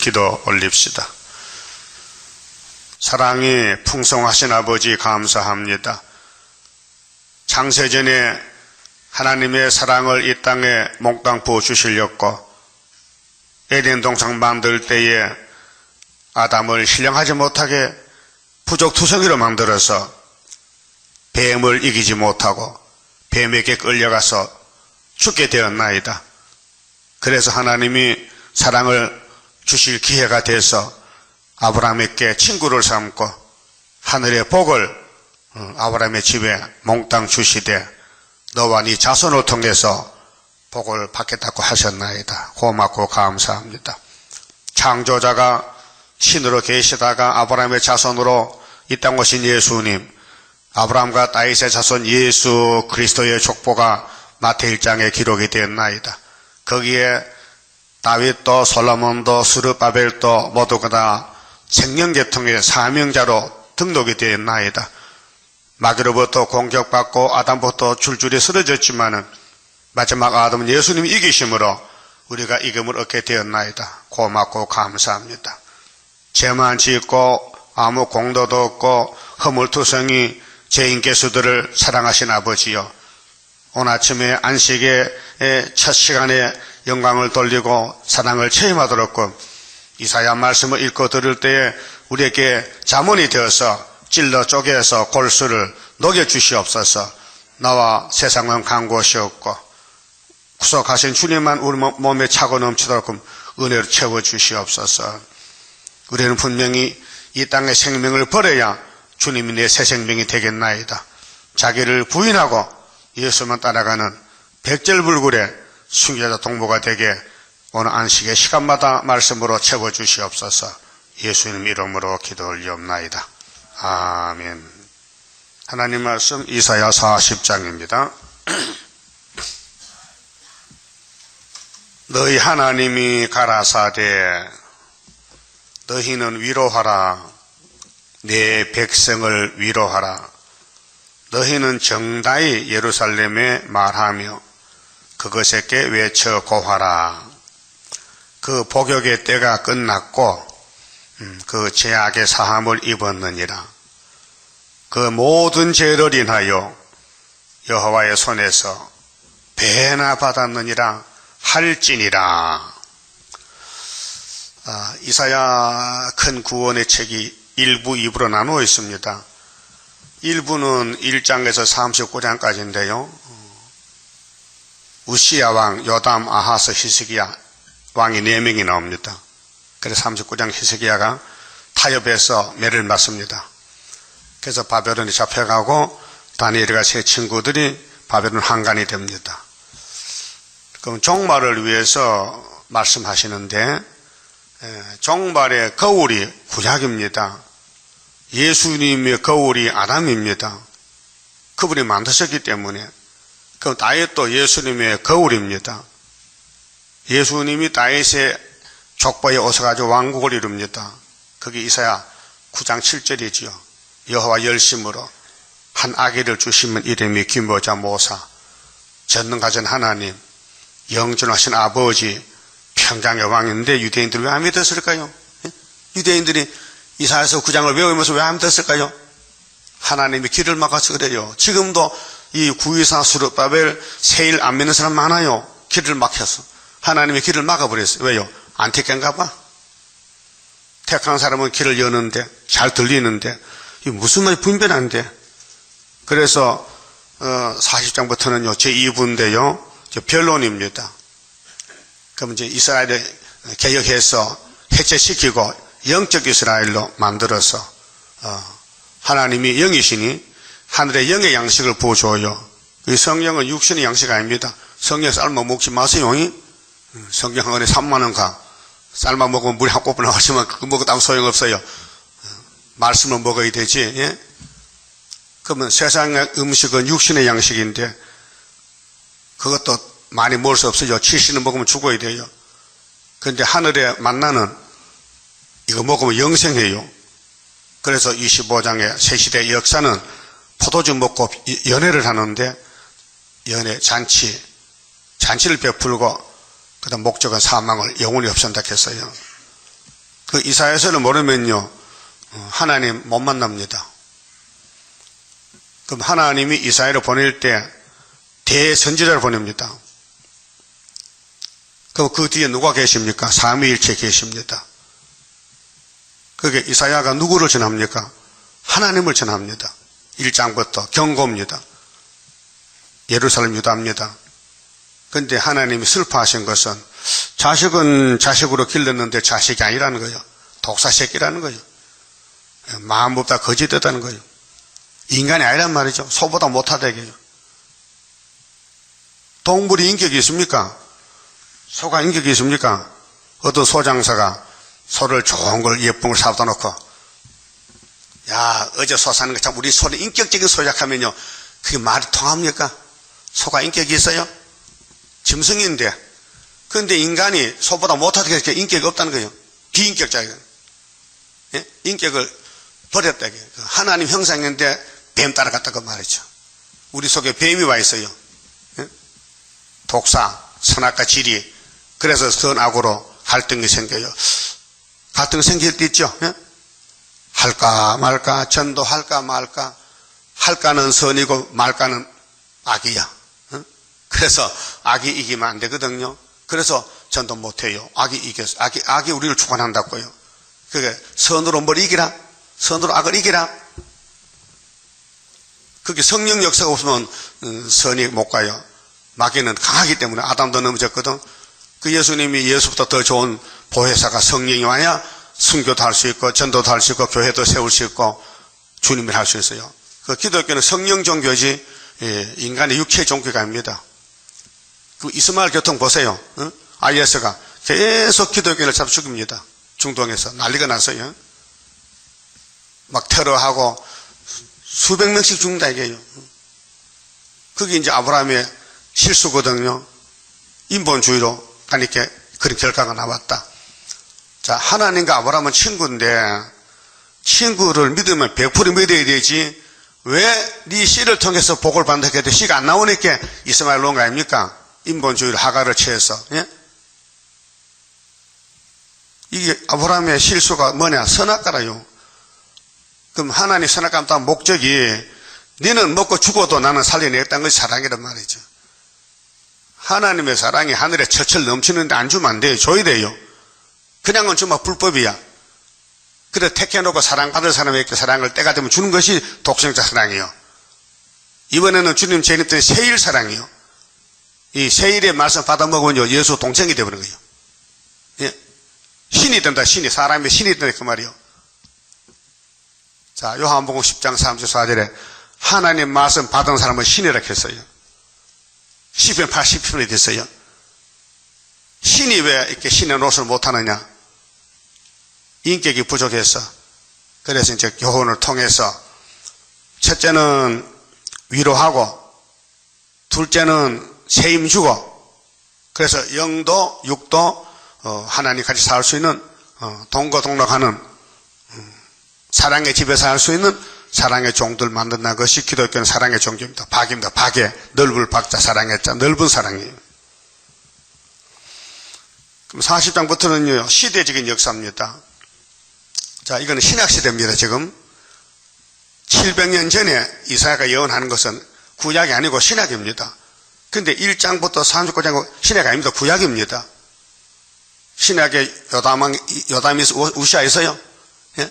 기도 올립시다. 사랑이 풍성하신 아버지 감사합니다. 창세전에 하나님의 사랑을 이 땅에 몽땅 부어주시려고 에덴 동산 만들 때에 아담을 신령하지 못하게 부족투성이로 만들어서 뱀을 이기지 못하고 뱀에게 끌려가서 죽게 되었나이다. 그래서 하나님이 사랑을 주실 기회가 돼서 아브라함에게 친구를 삼고 하늘의 복을 아브라함의 집에 몽땅 주시되 너와 네 자손을 통해서 복을 받겠다고 하셨나이다. 고맙고 감사합니다. 창조자가 신으로 계시다가 아브라함의 자손으로 이 땅 오신 예수님, 아브라함과 다윗의 자손 예수 그리스도의 족보가 마태 1장에 기록이 되었나이다. 거기에 다윗도 솔로몬도 스룹바벨도 모두가 다 생명계통의 사명자로 등록이 되었나이다. 마귀로부터 공격받고 아담부터 줄줄이 쓰러졌지만은 마지막 아담은 예수님이 이기심으로 우리가 이김을 얻게 되었나이다. 고맙고 감사합니다. 죄만 짓고 아무 공도도 없고 허물투성이 죄인개수들을 사랑하신 아버지여, 오늘 아침에 안식의 첫 시간에 영광을 돌리고 사랑을 체험하도록 이사야 말씀을 읽고 들을 때에 우리에게 자문이 되어서 찔러 쪼개서 골수를 녹여주시옵소서. 나와 세상은 간 곳이 없고 구속하신 주님만 우리 몸에 차고 넘치도록 은혜로 채워주시옵소서. 우리는 분명히 이 땅의 생명을 버려야 주님이 내 새 생명이 되겠나이다. 자기를 부인하고 예수만 따라가는 백절불굴의 순교자 동무가 되게 오늘 안식의 시간마다 말씀으로 채워주시옵소서. 예수님 이름으로 기도 올리옵나이다. 아멘. 하나님 말씀 이사야 40장입니다. 너희 하나님이 가라사대 너희는 위로하라. 내 백성을 위로하라. 너희는 정다이 예루살렘에 말하며 그것에게 외쳐 고하라. 그 복역의 때가 끝났고 그 죄악의 사함을 입었느니라. 그 모든 죄를 인하여 여호와의 손에서 배나 받았느니라 할지니라. 이사야 큰 구원의 책이 1부, 2부로 나누어 있습니다. 1부는 1장에서 39장까지인데요. 우시야 왕, 요담, 아하스, 히스기야 왕이 4명이 나옵니다. 그래서 39장 히스기야가 타협해서 매를 맞습니다. 그래서 바벨론이 잡혀가고 다니엘과 세 친구들이 바벨론 한간이 됩니다. 그럼 종말을 위해서 말씀하시는데 종말의 거울이 구약입니다. 예수님의 거울이 아담입니다. 그분이 만드셨기 때문에 그 다윗도 예수님의 거울입니다. 예수님이 다윗의 족보에 오셔가지고 왕국을 이룹니다. 그게 이사야 9장 7절이지요. 여호와 열심으로 한 아기를 주시면 이름이 기묘자 모사, 전능가전 하나님, 영존하신 아버지, 평강의 왕인데 유대인들이 왜 안 믿었을까요? 유대인들이 이사야서 9장을 외우면서 왜 안 믿었을까요? 하나님이 길을 막아서 그래요. 지금도 이 구이사 스룹바벨 세일 안 믿는 사람 많아요. 길을 막혀서 하나님이 길을 막아버렸어요. 왜요? 안 택한가 봐. 택한 사람은 길을 여는데 잘 들리는데 이게 무슨 말이 분별한데. 그래서 40장부터는요 제2부인데요 변론입니다. 그럼 이제 이스라엘을 개혁해서 해체시키고 영적 이스라엘로 만들어서 하나님이 영이시니 하늘의 영의 양식을 부어줘요. 이 성경은 육신의 양식 아닙니다. 성경 삶아 먹지 마세요. 성경 한 권에 3만 원 가. 삶아 먹으면 물이 한 꼬풀 나가지만 그거 먹어도 소용없어요. 말씀을 먹어야 되지. 예? 그러면 세상의 음식은 육신의 양식인데 그것도 많이 먹을 수 없어요. 70은 먹으면 죽어야 돼요. 그런데 하늘에 만나는 이거 먹으면 영생해요. 그래서 25장의 새시대 역사는 포도주 먹고 연회를 하는데 연회 잔치를 베풀고 그다음 목적은 사망을 영원히 없앤다 했어요. 그 이사야서를 모르면요, 하나님 못 만납니다. 그럼 하나님이 이사야를 보낼 때 대선지자를 보냅니다. 그럼 그 뒤에 누가 계십니까? 삼위일체 계십니다. 그게 이사야가 누구를 전합니까? 하나님을 전합니다. 1장부터 경고입니다. 예루살렘 유다입니다. 그런데 하나님이 슬퍼하신 것은 자식은 자식으로 길렀는데 자식이 아니라는 거예요. 독사새끼라는 거예요. 마음보다 거짓되다는 거예요. 인간이 아니란 말이죠. 소보다 못하다게요. 동물이 인격이 있습니까? 소가 인격이 있습니까? 어떤 소장사가 소를 좋은 걸 예쁜 걸 사다 놓고, 야, 어제 소 사는 거 참 우리 소는 인격적인 소작하면요, 그게 말이 통합니까? 소가 인격이 있어요? 짐승인데. 그런데 인간이 소보다 못하게 인격이 없다는 거예요. 비인격자예요. 예? 인격을 버렸다. 하나님 형상인데 뱀 따라갔다고 말이죠. 우리 속에 뱀이 와 있어요. 예? 독사, 선악과 지리. 그래서 선악으로 갈등이 생겨요. 갈등 생길 때 있죠. 예? 할까 말까, 전도할까 말까. 할까는 선이고 말까는 악이야. 예? 그래서 악이 이기면 안 되거든요. 그래서 전도 못해요. 악이 우리를 주관한다고요. 그게 선으로 뭘 이기라? 선으로 악을 이기라? 그게 성령 역사가 없으면 선이 못 가요. 마귀는 강하기 때문에. 아담도 넘어졌거든. 그 예수님이 예수보다 더 좋은 보혜사가 성령이 와야 순교도 할 수 있고 전도도 할 수 있고 교회도 세울 수 있고 주님을 할 수 있어요. 그 기독교는 성령 종교지 인간의 육체 종교가 아닙니다. 그 이스마엘 교통 보세요. IS가 계속 기독교를 잡아 죽입니다. 중동에서 난리가 났어요. 막 테러하고 수백 명씩 죽는다 이게요. 그게 이제 아브라함의 실수거든요. 인본주의로 가니까 그런 결과가 나왔다. 자, 하나님과 아브라함은 친구인데 친구를 믿으면 100% 믿어야 되지. 왜 네 씨를 통해서 복을 받는다 했는데 씨가 안 나오니까 이스마엘 놓은 거 아닙니까? 인본주의로 하가를 취해서. 예? 이게 아브라함의 실수가 뭐냐? 선악과라요. 그럼 하나님 선악과 따 목적이 너는 먹고 죽어도 나는 살려내겠다는 것이 사랑이란 말이죠. 하나님의 사랑이 하늘에 철철 넘치는데 안 주면 안 돼요. 줘야 돼요. 그냥은 주면 불법이야. 그래 택해놓고 사랑받을 사람에게 사랑을 때가 되면 주는 것이 독생자 사랑이에요. 이번에는 주님 재림때 세일 사랑이요. 이 세일의 말씀 받아먹으면 예수 동생이 되어버린 거예요. 예. 신이 된다. 신이. 사람의 신이 된다 그 말이요. 자, 요한복음 10장 34절에 하나님 말씀 받은 사람은 신이라고 했어요. 시편 80편이 됐어요. 신이 왜 이렇게 신의 노릇을 못하느냐? 인격이 부족해서. 그래서 이제 교훈을 통해서 첫째는 위로하고 둘째는 세임 주고 그래서 영도 육도 하나님 같이 살 수 있는 동거동락하는 사랑의 집에서 살 수 있는 사랑의 종들 만든다는 것이 기독교는 사랑의 종교입니다. 박입니다. 박에 넓을 박자 사랑의 자 넓은 사랑이에요. 그럼 40장부터는요 시대적인 역사입니다. 자, 이거는 신약시대입니다. 지금 700년 전에 이사야가 예언하는 것은 구약이 아니고 신약입니다. 근데 1장부터 39장 신약이 아닙니다. 구약입니다. 신약에 요담이 우시아 있어요? 예?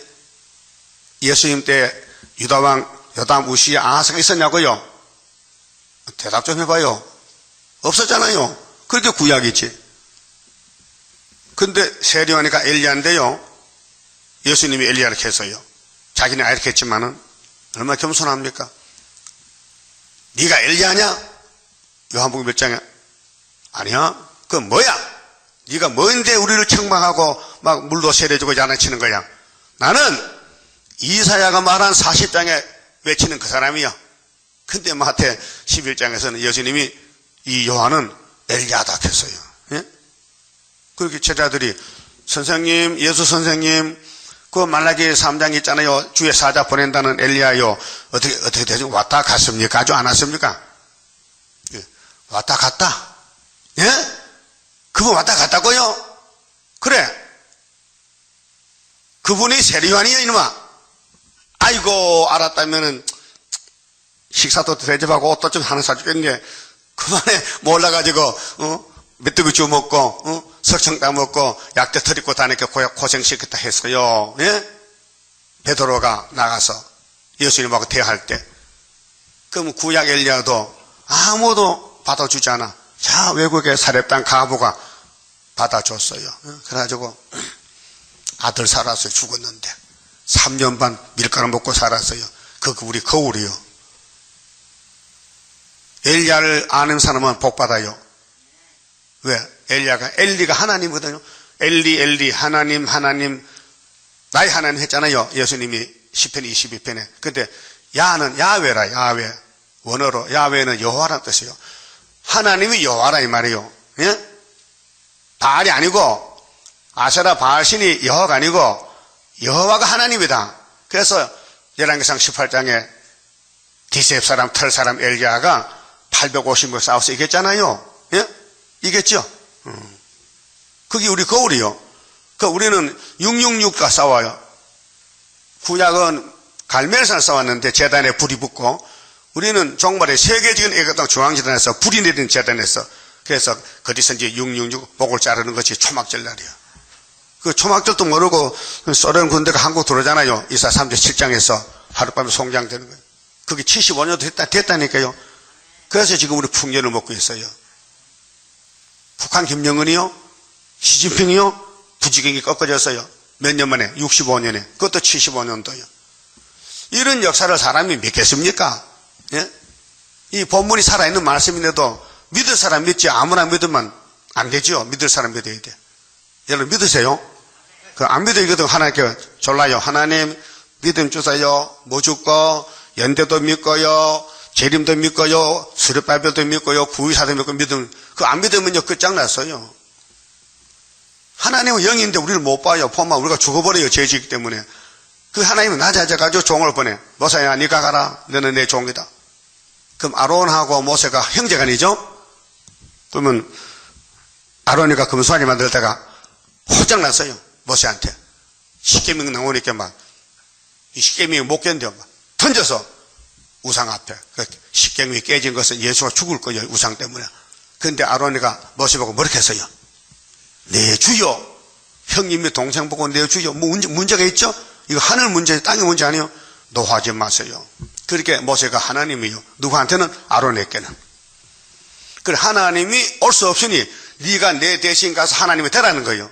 예수님 때 유다왕 요담 우시아 아하스가 있었냐고요? 대답 좀 해봐요. 없었잖아요. 그렇게 구약이지. 근데 세례요한이가 엘리야인데요. 예수님이 엘리야를 했어요. 자기는 이렇게 했지만은 얼마나 겸손합니까? 네가 엘리야냐? 요한복음 몇 장에 아니야. 그건 뭐야? 네가 뭔데 우리를 책망하고 막 물도 세례주고 야단치는 거야? 나는 이사야가 말한 40장에 외치는 그 사람이야. 근데 마태 11장에서는 예수님이 이 요한은 엘리야다 했어요. 예? 그렇게 제자들이 선생님, 예수 선생님, 그 말라기 3장 있잖아요. 주의 사자 보낸다는 엘리야요. 어떻게 되죠? 왔다 갔습니까? 아주 안 왔습니까? 예. 왔다 갔다. 예? 그분 왔다 갔다고요? 그래. 그분이 세리요한이야 이놈아. 아이고 알았다면은 식사도 대접하고 옷도 좀 하나 사주겠네. 그만에 몰라가지고 메뚜기 주 먹고 석청 따 먹고 약대 털입고 다니까 고생시켰다 했어요. 예? 베드로가 나가서 예수님하고 대화할 때, 그럼 구약 엘리야도 아무도 받아주지 않아. 자, 외국의 사렙당 가부가 받아줬어요. 그래가지고 아들 살아서 죽었는데 3년 반 밀가루 먹고 살았어요. 그거 우리 거울이요. 엘리야를 아는 사람은 복 받아요. 왜? 엘리가 하나님이거든요. 엘리 하나님 나의 하나님 했잖아요. 예수님이 시편 22편에. 근데 야는 야훼라. 야훼. 원어로 야훼는 여호와라는 뜻이에요. 하나님이 여호와라 이 말이에요. 예? 바알이 아니고 아세라 바알신이 여호와가 아니고 여호와가 하나님이다. 그래서 열왕기상 18장에 디셉 사람 털 사람 엘리야가 850명 싸워서 이겼잖아요. 예? 이겼죠? 그게 우리 거울이요. 우리는 666과 싸워요. 구약은 갈멜산 싸웠는데 제단에 불이 붙고, 우리는 종말에 세계적인 애가당 중앙재단에서 불이 내리는 재단에서, 그래서 거기서 이제 666 목을 자르는 것이 초막절 날이에요. 그 초막절도 모르고 소련 군대가 한국 들어오잖아요. 이사 3조 7장에서 하룻밤에 송장되는 거예요. 그게 75년 됐다니까요. 그래서 지금 우리 풍년을 먹고 있어요. 북한 김정은이요, 시진핑이요, 부지경이 꺾어졌어요. 몇 년 만에? 65년에. 그것도 75년도요. 이런 역사를 사람이 믿겠습니까? 예? 이 본문이 살아있는 말씀인데도 믿을 사람 믿지 아무나 믿으면 안 되죠. 믿을 사람 믿어야 돼. 여러분 믿으세요? 안 믿어 이거든 하나님께 졸라요. 하나님 믿음 주세요. 뭐 줄거? 연대도 믿고요, 재림도 믿고요, 수렵바벨도 믿고요, 구의사도 믿고 믿음. 안 믿으면요 끝장났어요. 하나님은 영인데 우리를 못 봐요. 보면 우리가 죽어버려요. 죄지기 때문에. 그 하나님은 낮아져가지고 종을 보내. 모세야 네가 가라. 너는 내 종이다. 그럼 아론하고 모세가 형제간이죠. 그러면 아론이가 금수환이 만들다가 호장났어요. 모세한테. 십계명 나오니까 막 이 십계명이 못 견뎌 막 던져서 우상 앞에. 십계명이 깨진 것은 예수가 죽을 거예요. 우상 때문에. 그런데 아론이가 모세 보고 뭐렇게 했어요? 내 주여. 형님이 동생 보고 내 주여. 뭐 문제가 있죠? 이거 하늘 문제, 땅의 문제 아니에요? 노하지 마세요. 그렇게 모세가 하나님이요. 누구한테는? 아론에게는. 그래 하나님이 올 수 없으니 네가 내 대신 가서 하나님이 되라는 거예요.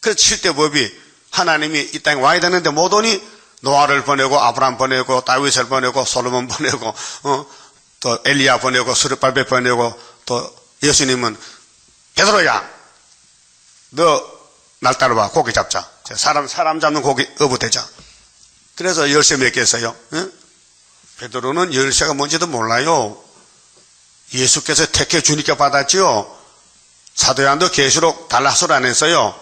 그래서 7대 법이 하나님이 이 땅에 와야 되는데 못 오니 노아를 보내고 아브라함 보내고 다윗을 보내고 솔로몬 보내고 또 엘리야 보내고 스룹바벨 보내고 또 예수님은 베드로야 너 날 따라와 고기 잡자. 사람 잡는 고기 어부되자. 그래서 열쇠 몇 개 했어요? 응? 베드로는 열쇠가 뭔지도 몰라요. 예수께서 택해 주니까 받았지요. 사도 요한도 계시록 달라서를 안 했어요.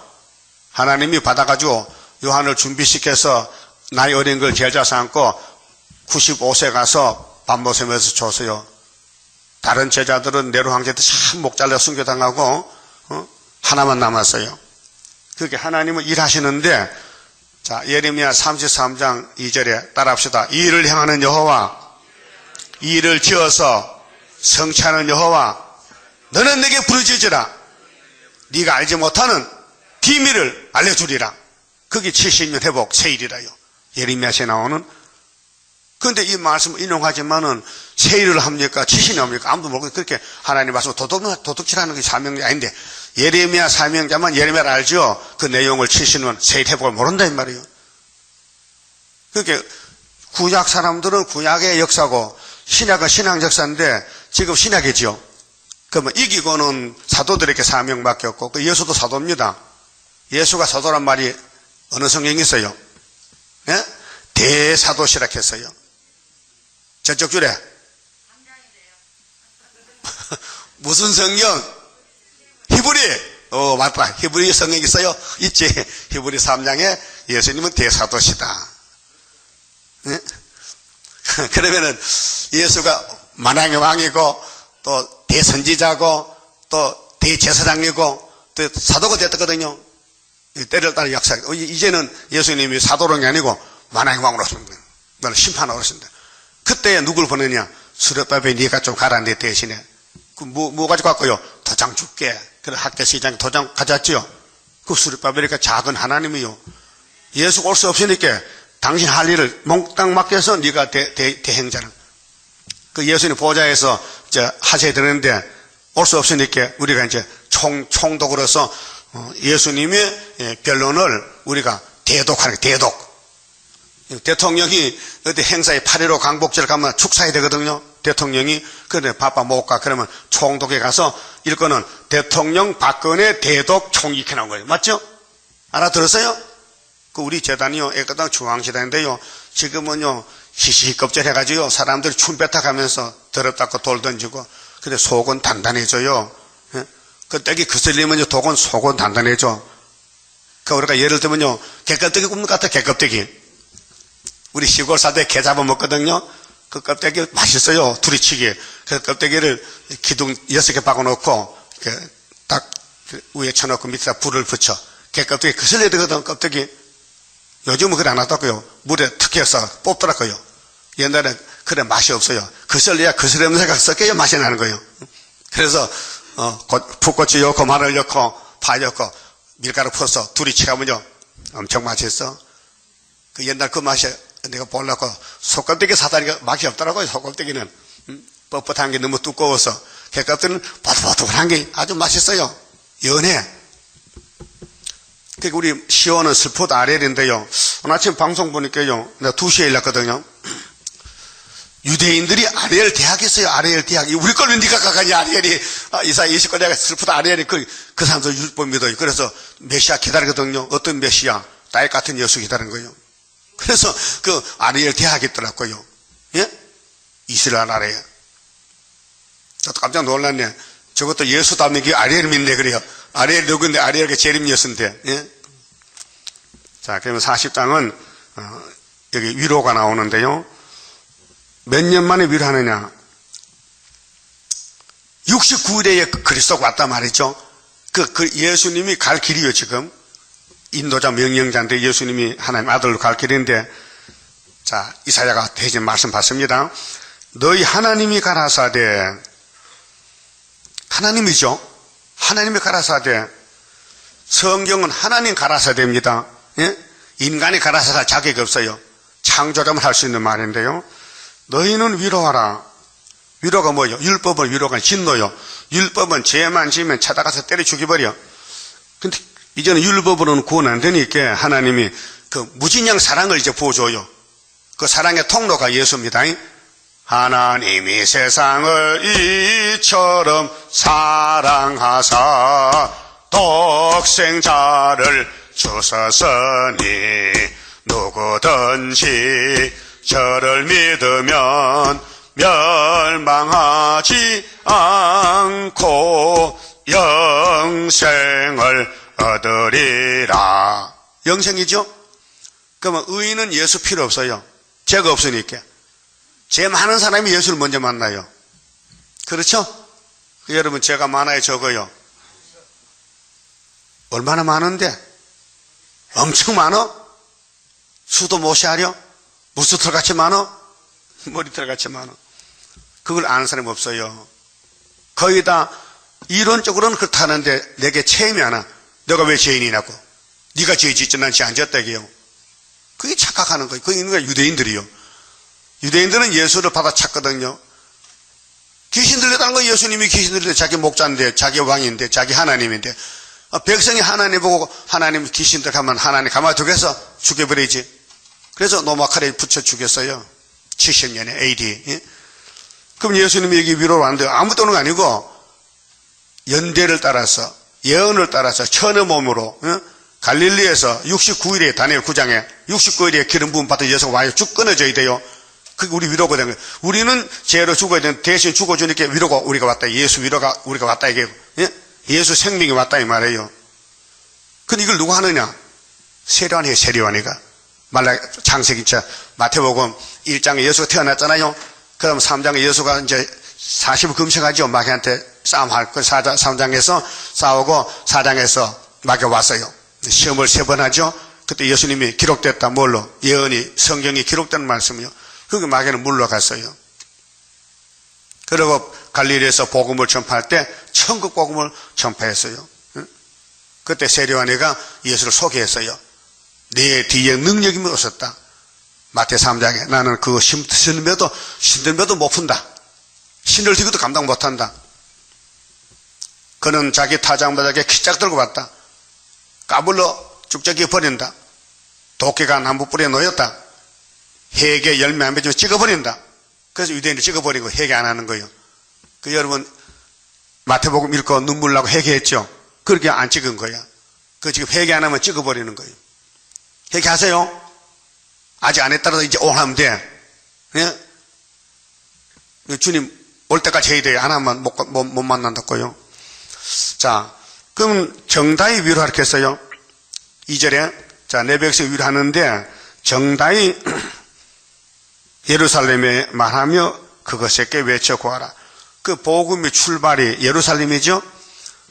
하나님이 받아가지고 요한을 준비시켜서 나이 어린 걸 제자 삼고 95세 가서 밤모섬에서 줬어요. 다른 제자들은 네로 황제 때 참 목 잘려 순교당하고 하나만 남았어요. 그렇게 하나님은 일하시는데, 자 예레미야 33장 2절에 따라합시다. 이 일을 향하는 여호와, 이 일을 지어서 성취하는 여호와, 너는 내게 부르짖으라. 네가 알지 못하는 비밀을 알려주리라. 그게 70년 회복 세일이라요. 예레미야서에 나오는. 그런데 이 말씀을 인용하지만은 세일을 합니까? 70년 합니까? 아무도 모르고 그렇게 하나님 말씀 도둑질하는 게 사명이 아닌데, 예레미야 사명자만 예레미야를 알죠? 그 내용을 70년 세일 회복을 모른다 이 말이에요. 그렇게 구약 사람들은 구약의 역사고 신약은 신약 역사인데 지금 신약이죠. 그러면 이기고는 사도들에게 사명 맡겼고, 그 예수도 사도입니다. 예수가 사도란 말이 어느 성경에 있어요? 예? 대사도시라 했어요. 저쪽 줄에 무슨 성경? 히브리. 맞다. 히브리 성경이 있어요? 있지. 히브리 3장에 예수님은 대사도시다. 예? 그러면은 예수가 만왕의 왕이고 또 대선지자고 또 대제사장이고 또 사도가 됐거든요. 때를 따라 역사. 이제는 예수님이 사도령이 아니고 만왕의 왕으로 오십니다. 너는 심판하러 오신다. 그때 누굴 보내냐? 수레바벨 네가 좀 가라 내 대신에. 뭐 가지고 갔고요? 도장 줄게. 그래 학대시장에 도장 가져왔지요. 그 수레바벨이니까 작은 하나님이요. 예수가 올 수 없으니까 당신 할 일을 몽땅 맡겨서 네가 대행자는. 그 예수님 보좌에서 이제 하셔야 되는데 올 수 없으니까 우리가 이제 총독으로서 예수님의 변론을 우리가 대독하는 거예요. 대독. 대통령이 어디 행사에 8.15 광복절 가면 축사해야 되거든요. 대통령이. 그런데 바빠 못 가. 그러면 총독에 가서 일거는 대통령 박근혜 대독 총익해 나온 거예요. 맞죠? 알아들었어요? 그 우리 재단이요. 애가당 중앙재단인데요. 지금은요. 시시껍질 해가지고 사람들 춤 뱉어가면서 더럽다고 돌 던지고. 근데 속은 단단해져요. 그 떡이 그슬리면요. 독은 속은 단단해져. 그 우리가 예를 들면요. 개껍데기 굽는 것 같아. 개껍데기. 우리 시골 사대 개 잡아먹거든요. 그 껍데기 맛있어요. 두리치기. 그 껍데기를 기둥 6개 박아놓고 딱 위에 쳐놓고 밑에다 불을 붙여. 개 껍데기 그슬려야 되거든. 껍데기. 요즘은 그래 안 하다고요. 물에 탁해서 뽑더라고요. 옛날에 그래 맛이 없어요. 그슬려야 그슬 냄새가 섞여야 맛이 나는 거예요. 그래서 풋고추 넣고 마늘 넣고 파 넣고 밀가루 퍼서 두리치가면요 엄청 맛있어. 그 옛날 그 맛이 내가 보려고 속껍데기 사다니까 맛이 없더라고요. 속껍데기는 뻣뻣한 게 너무 두꺼워서 개껍데기는 바삭바삭한 게 아주 맛있어요. 연해. 그러니까 우리 시온은 슬포드 아렐인데요. 오늘 아침 방송 보니까요. 내가 2시에 일났거든요. 유대인들이 아레엘 대학에 있어요. 아레엘 대학. 우리 걸 왜 니가 가가냐, 아레엘이. 이사야 20권 내가 슬프다 아레엘이 그 사람도 율법 믿어요. 그래서 메시아 기다리거든요. 어떤 메시아? 딸 같은 예수 기다리는 거예요. 그래서 그 아레엘 대학이 있더라고요. 예? 이스라엘 아레엘. 저도 깜짝 놀랐네. 저것도 예수 닮은 게 아레엘 믿네, 그래요. 아레엘 누군데 아레엘가 재림 예수인데, 예? 자, 그러면 40장은, 여기 위로가 나오는데요. 몇 년 만에 위로하느냐? 69일에 그리스도가 왔단 말이죠. 그 예수님이 갈 길이요, 지금. 인도자 명령자인데 예수님이 하나님 아들로 갈 길인데, 자, 이사야가 대신 말씀 받습니다. 너희 하나님이 가라사대, 하나님이죠. 하나님이 가라사대. 성경은 하나님 가라사대입니다. 예? 인간이 가라사대 자격이 없어요. 창조자만 할 수 있는 말인데요. 너희는 위로하라. 위로가 뭐예요? 율법은 위로가 진노요. 율법은 죄만 지면 찾아가서 때려 죽여버려. 근데 이제는 율법으로는 구원 안 되니까 하나님이 그 무진양 사랑을 이제 보여줘요. 그 사랑의 통로가 예수입니다. 하나님이 세상을 이처럼 사랑하사 독생자를 주셨으니 누구든지 저를 믿으면 멸망하지 않고 영생을 얻으리라. 영생이죠? 그러면 의인은 예수 필요 없어요. 죄가 없으니까. 죄 많은 사람이 예수를 먼저 만나요. 그렇죠? 여러분 죄가 많아요, 적어요? 얼마나 많은데? 엄청 많어? 수도 못 샤려? 무스털같이 많어? 머리털같이 많어? 그걸 아는 사람이 없어요. 거의 다 이론적으로는 그렇다는데 내게 체험이 안 와. 내가 왜 죄인이냐고. 네가 죄 짓지 난 죄 안 졌다게요. 그게 착각하는 거예요. 그게 유대인들이요. 유대인들은 예수를 받아 찾거든요. 귀신 들렸다는 거 예수님이 귀신 들렸는데 자기 목자인데 자기 왕인데 자기 하나님인데 백성이 하나님 보고 하나님 귀신 들어가면 하나님 가만두겠어? 죽여버리지. 그래서 노마칼에 붙여 죽였어요. 70년에 AD. 예? 그럼 예수님이 여기 위로를 왔는데 아무도 오는 거 아니고 연대를 따라서 예언을 따라서 천의 몸으로 갈릴리에서 69일에 다니엘 9장에 69일에 기름 부음 받아 예수가 와요. 쭉 끊어져야 돼요. 그게 우리 위로가 되는 거예요. 우리는 죄로 죽어야 되는 대신 죽어주니까 위로가 우리가 왔다. 예수 위로가 우리가 왔다 이게 예? 예수 생명이 왔다 이 말이에요. 근데 이걸 누가 하느냐? 세례요한이에요. 세례요한이가. 창세기 마태복음 1장에 예수가 태어났잖아요. 그럼 3장에 예수가 이제 40을 금식하죠. 마귀한테 싸움할 그 3장에서 싸우고 4장에서 마귀가 왔어요. 시험을 3번 하죠. 그때 예수님이 기록됐다. 뭘로? 예언이, 성경이 기록된 말씀이요. 그게 마귀는 물러갔어요. 그리고 갈릴리에서 복음을 전파할 때 천국 복음을 전파했어요. 그때 세례요한이가 예수를 소개했어요. 내 뒤에 능력이 있었다. 마태 3장에 나는 그거 신들며도 못 푼다. 신을 들고도 감당 못한다. 그는 자기 타장바닥에 키짝 들고 왔다. 까불러 쭉저기 버린다. 도끼가 나무 뿌리에 놓였다. 해게 열매 안 맺으면 찍어버린다. 그래서 유대인이 찍어버리고 회개 안 하는 거예요. 그 여러분 마태복음 읽고 눈물 나고 회개했죠. 그렇게 안 찍은 거야. 그 지금 회개 안 하면 찍어버리는 거예요. 회개하세요. 아직 안 했다라도 이제 오늘 하면 돼. 예? 주님 올 때까지 해야 돼요. 안 하면 못 만난다고요. 자, 그럼 정다이 위로하라 했어요. 2절에 자, 내 백성 위로하는데 정다이 예루살렘에 말하며 그것에게 외쳐 구하라. 그 복음의 출발이 예루살렘이죠.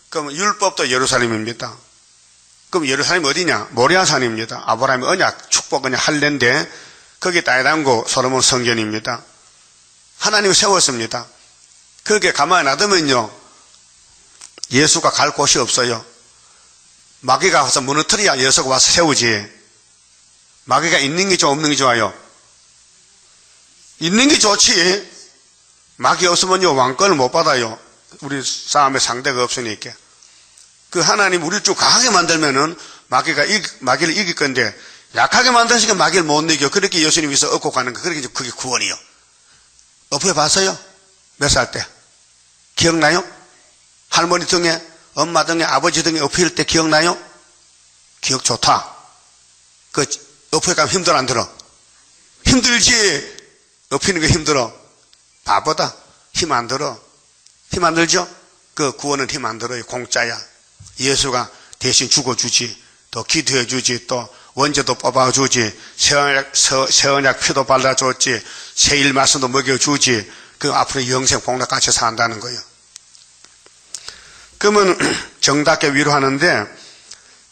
그럼 율법도 예루살렘입니다. 그럼 예루살렘이 어디냐? 모리아산입니다. 아브라함의 언약, 축복 언약 할례인데 거기 땅에 담고 솔로몬 성전입니다. 하나님이 세웠습니다. 그렇게 가만히 놔두면요 예수가 갈 곳이 없어요. 마귀가 와서 무너뜨려야 예수가 와서 세우지. 마귀가 있는 게 좋아 없는 게 좋아요? 있는 게 좋지. 마귀 없으면요 왕권을 못 받아요. 우리 싸움의 상대가 없으니까. 그 하나님 우리를 쭉 강하게 만들면은 마귀를 이길 건데 약하게 만드시니까 마귀를 못 이겨. 그렇게 예수님께서 얻고 가는 거. 그게 구원이요. 엎어 봤어요? 몇 살 때? 기억나요? 할머니 등에, 엄마 등에, 아버지 등에 엎힐 때 기억나요? 기억 좋다. 그 엎어 가면 힘들어 안 들어? 힘들지. 엎히는 게 힘들어. 바보다. 힘 안 들어. 힘 안 들죠? 그 구원은 힘 안 들어요. 공짜야. 예수가 대신 죽어주지. 또 기도해주지. 또 원죄도 뽑아주지. 새언약 피도 발라줬지. 새일 말씀도 먹여주지. 그 앞으로 영생 복락같이 산다는 거예요. 그러면 정답게 위로하는데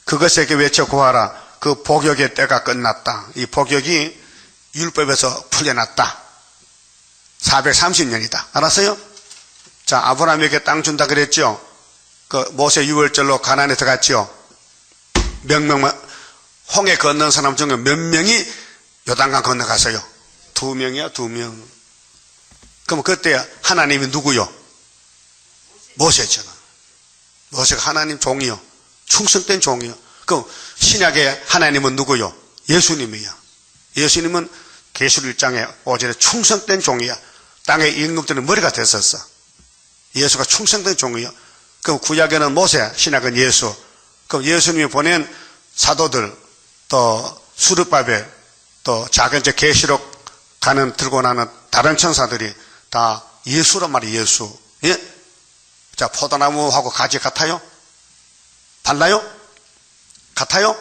그것에게 외쳐 구하라. 그 복역의 때가 끝났다. 이 복역이 율법에서 풀려났다. 430년이다. 알았어요? 자, 아브라함에게 땅 준다 그랬죠? 그 모세 유월절로 가나안에 들어갔죠? 홍해 건넌 사람 중에 몇 명이 요단강 건너갔어요? 2명이야, 2명. 그럼 그때 하나님이 누구요? 모세잖아. 모세가 하나님 종이요. 충성된 종이요. 그럼 신약의 하나님은 누구요? 예수님이야. 예수님은 계시록 1장에 5절에 충성된 종이야. 땅의 임금들은 머리가 됐었어. 예수가 충성된 종이요. 그럼 구약에는 모세, 신약은 예수. 그럼 예수님이 보낸 사도들, 또 수르바벨, 또 작은 제 계시록 들고 나는 다른 천사들이 다 예수란 말이에요. 예수. 예? 자, 포도나무하고 가지 같아요? 달라요? 같아요?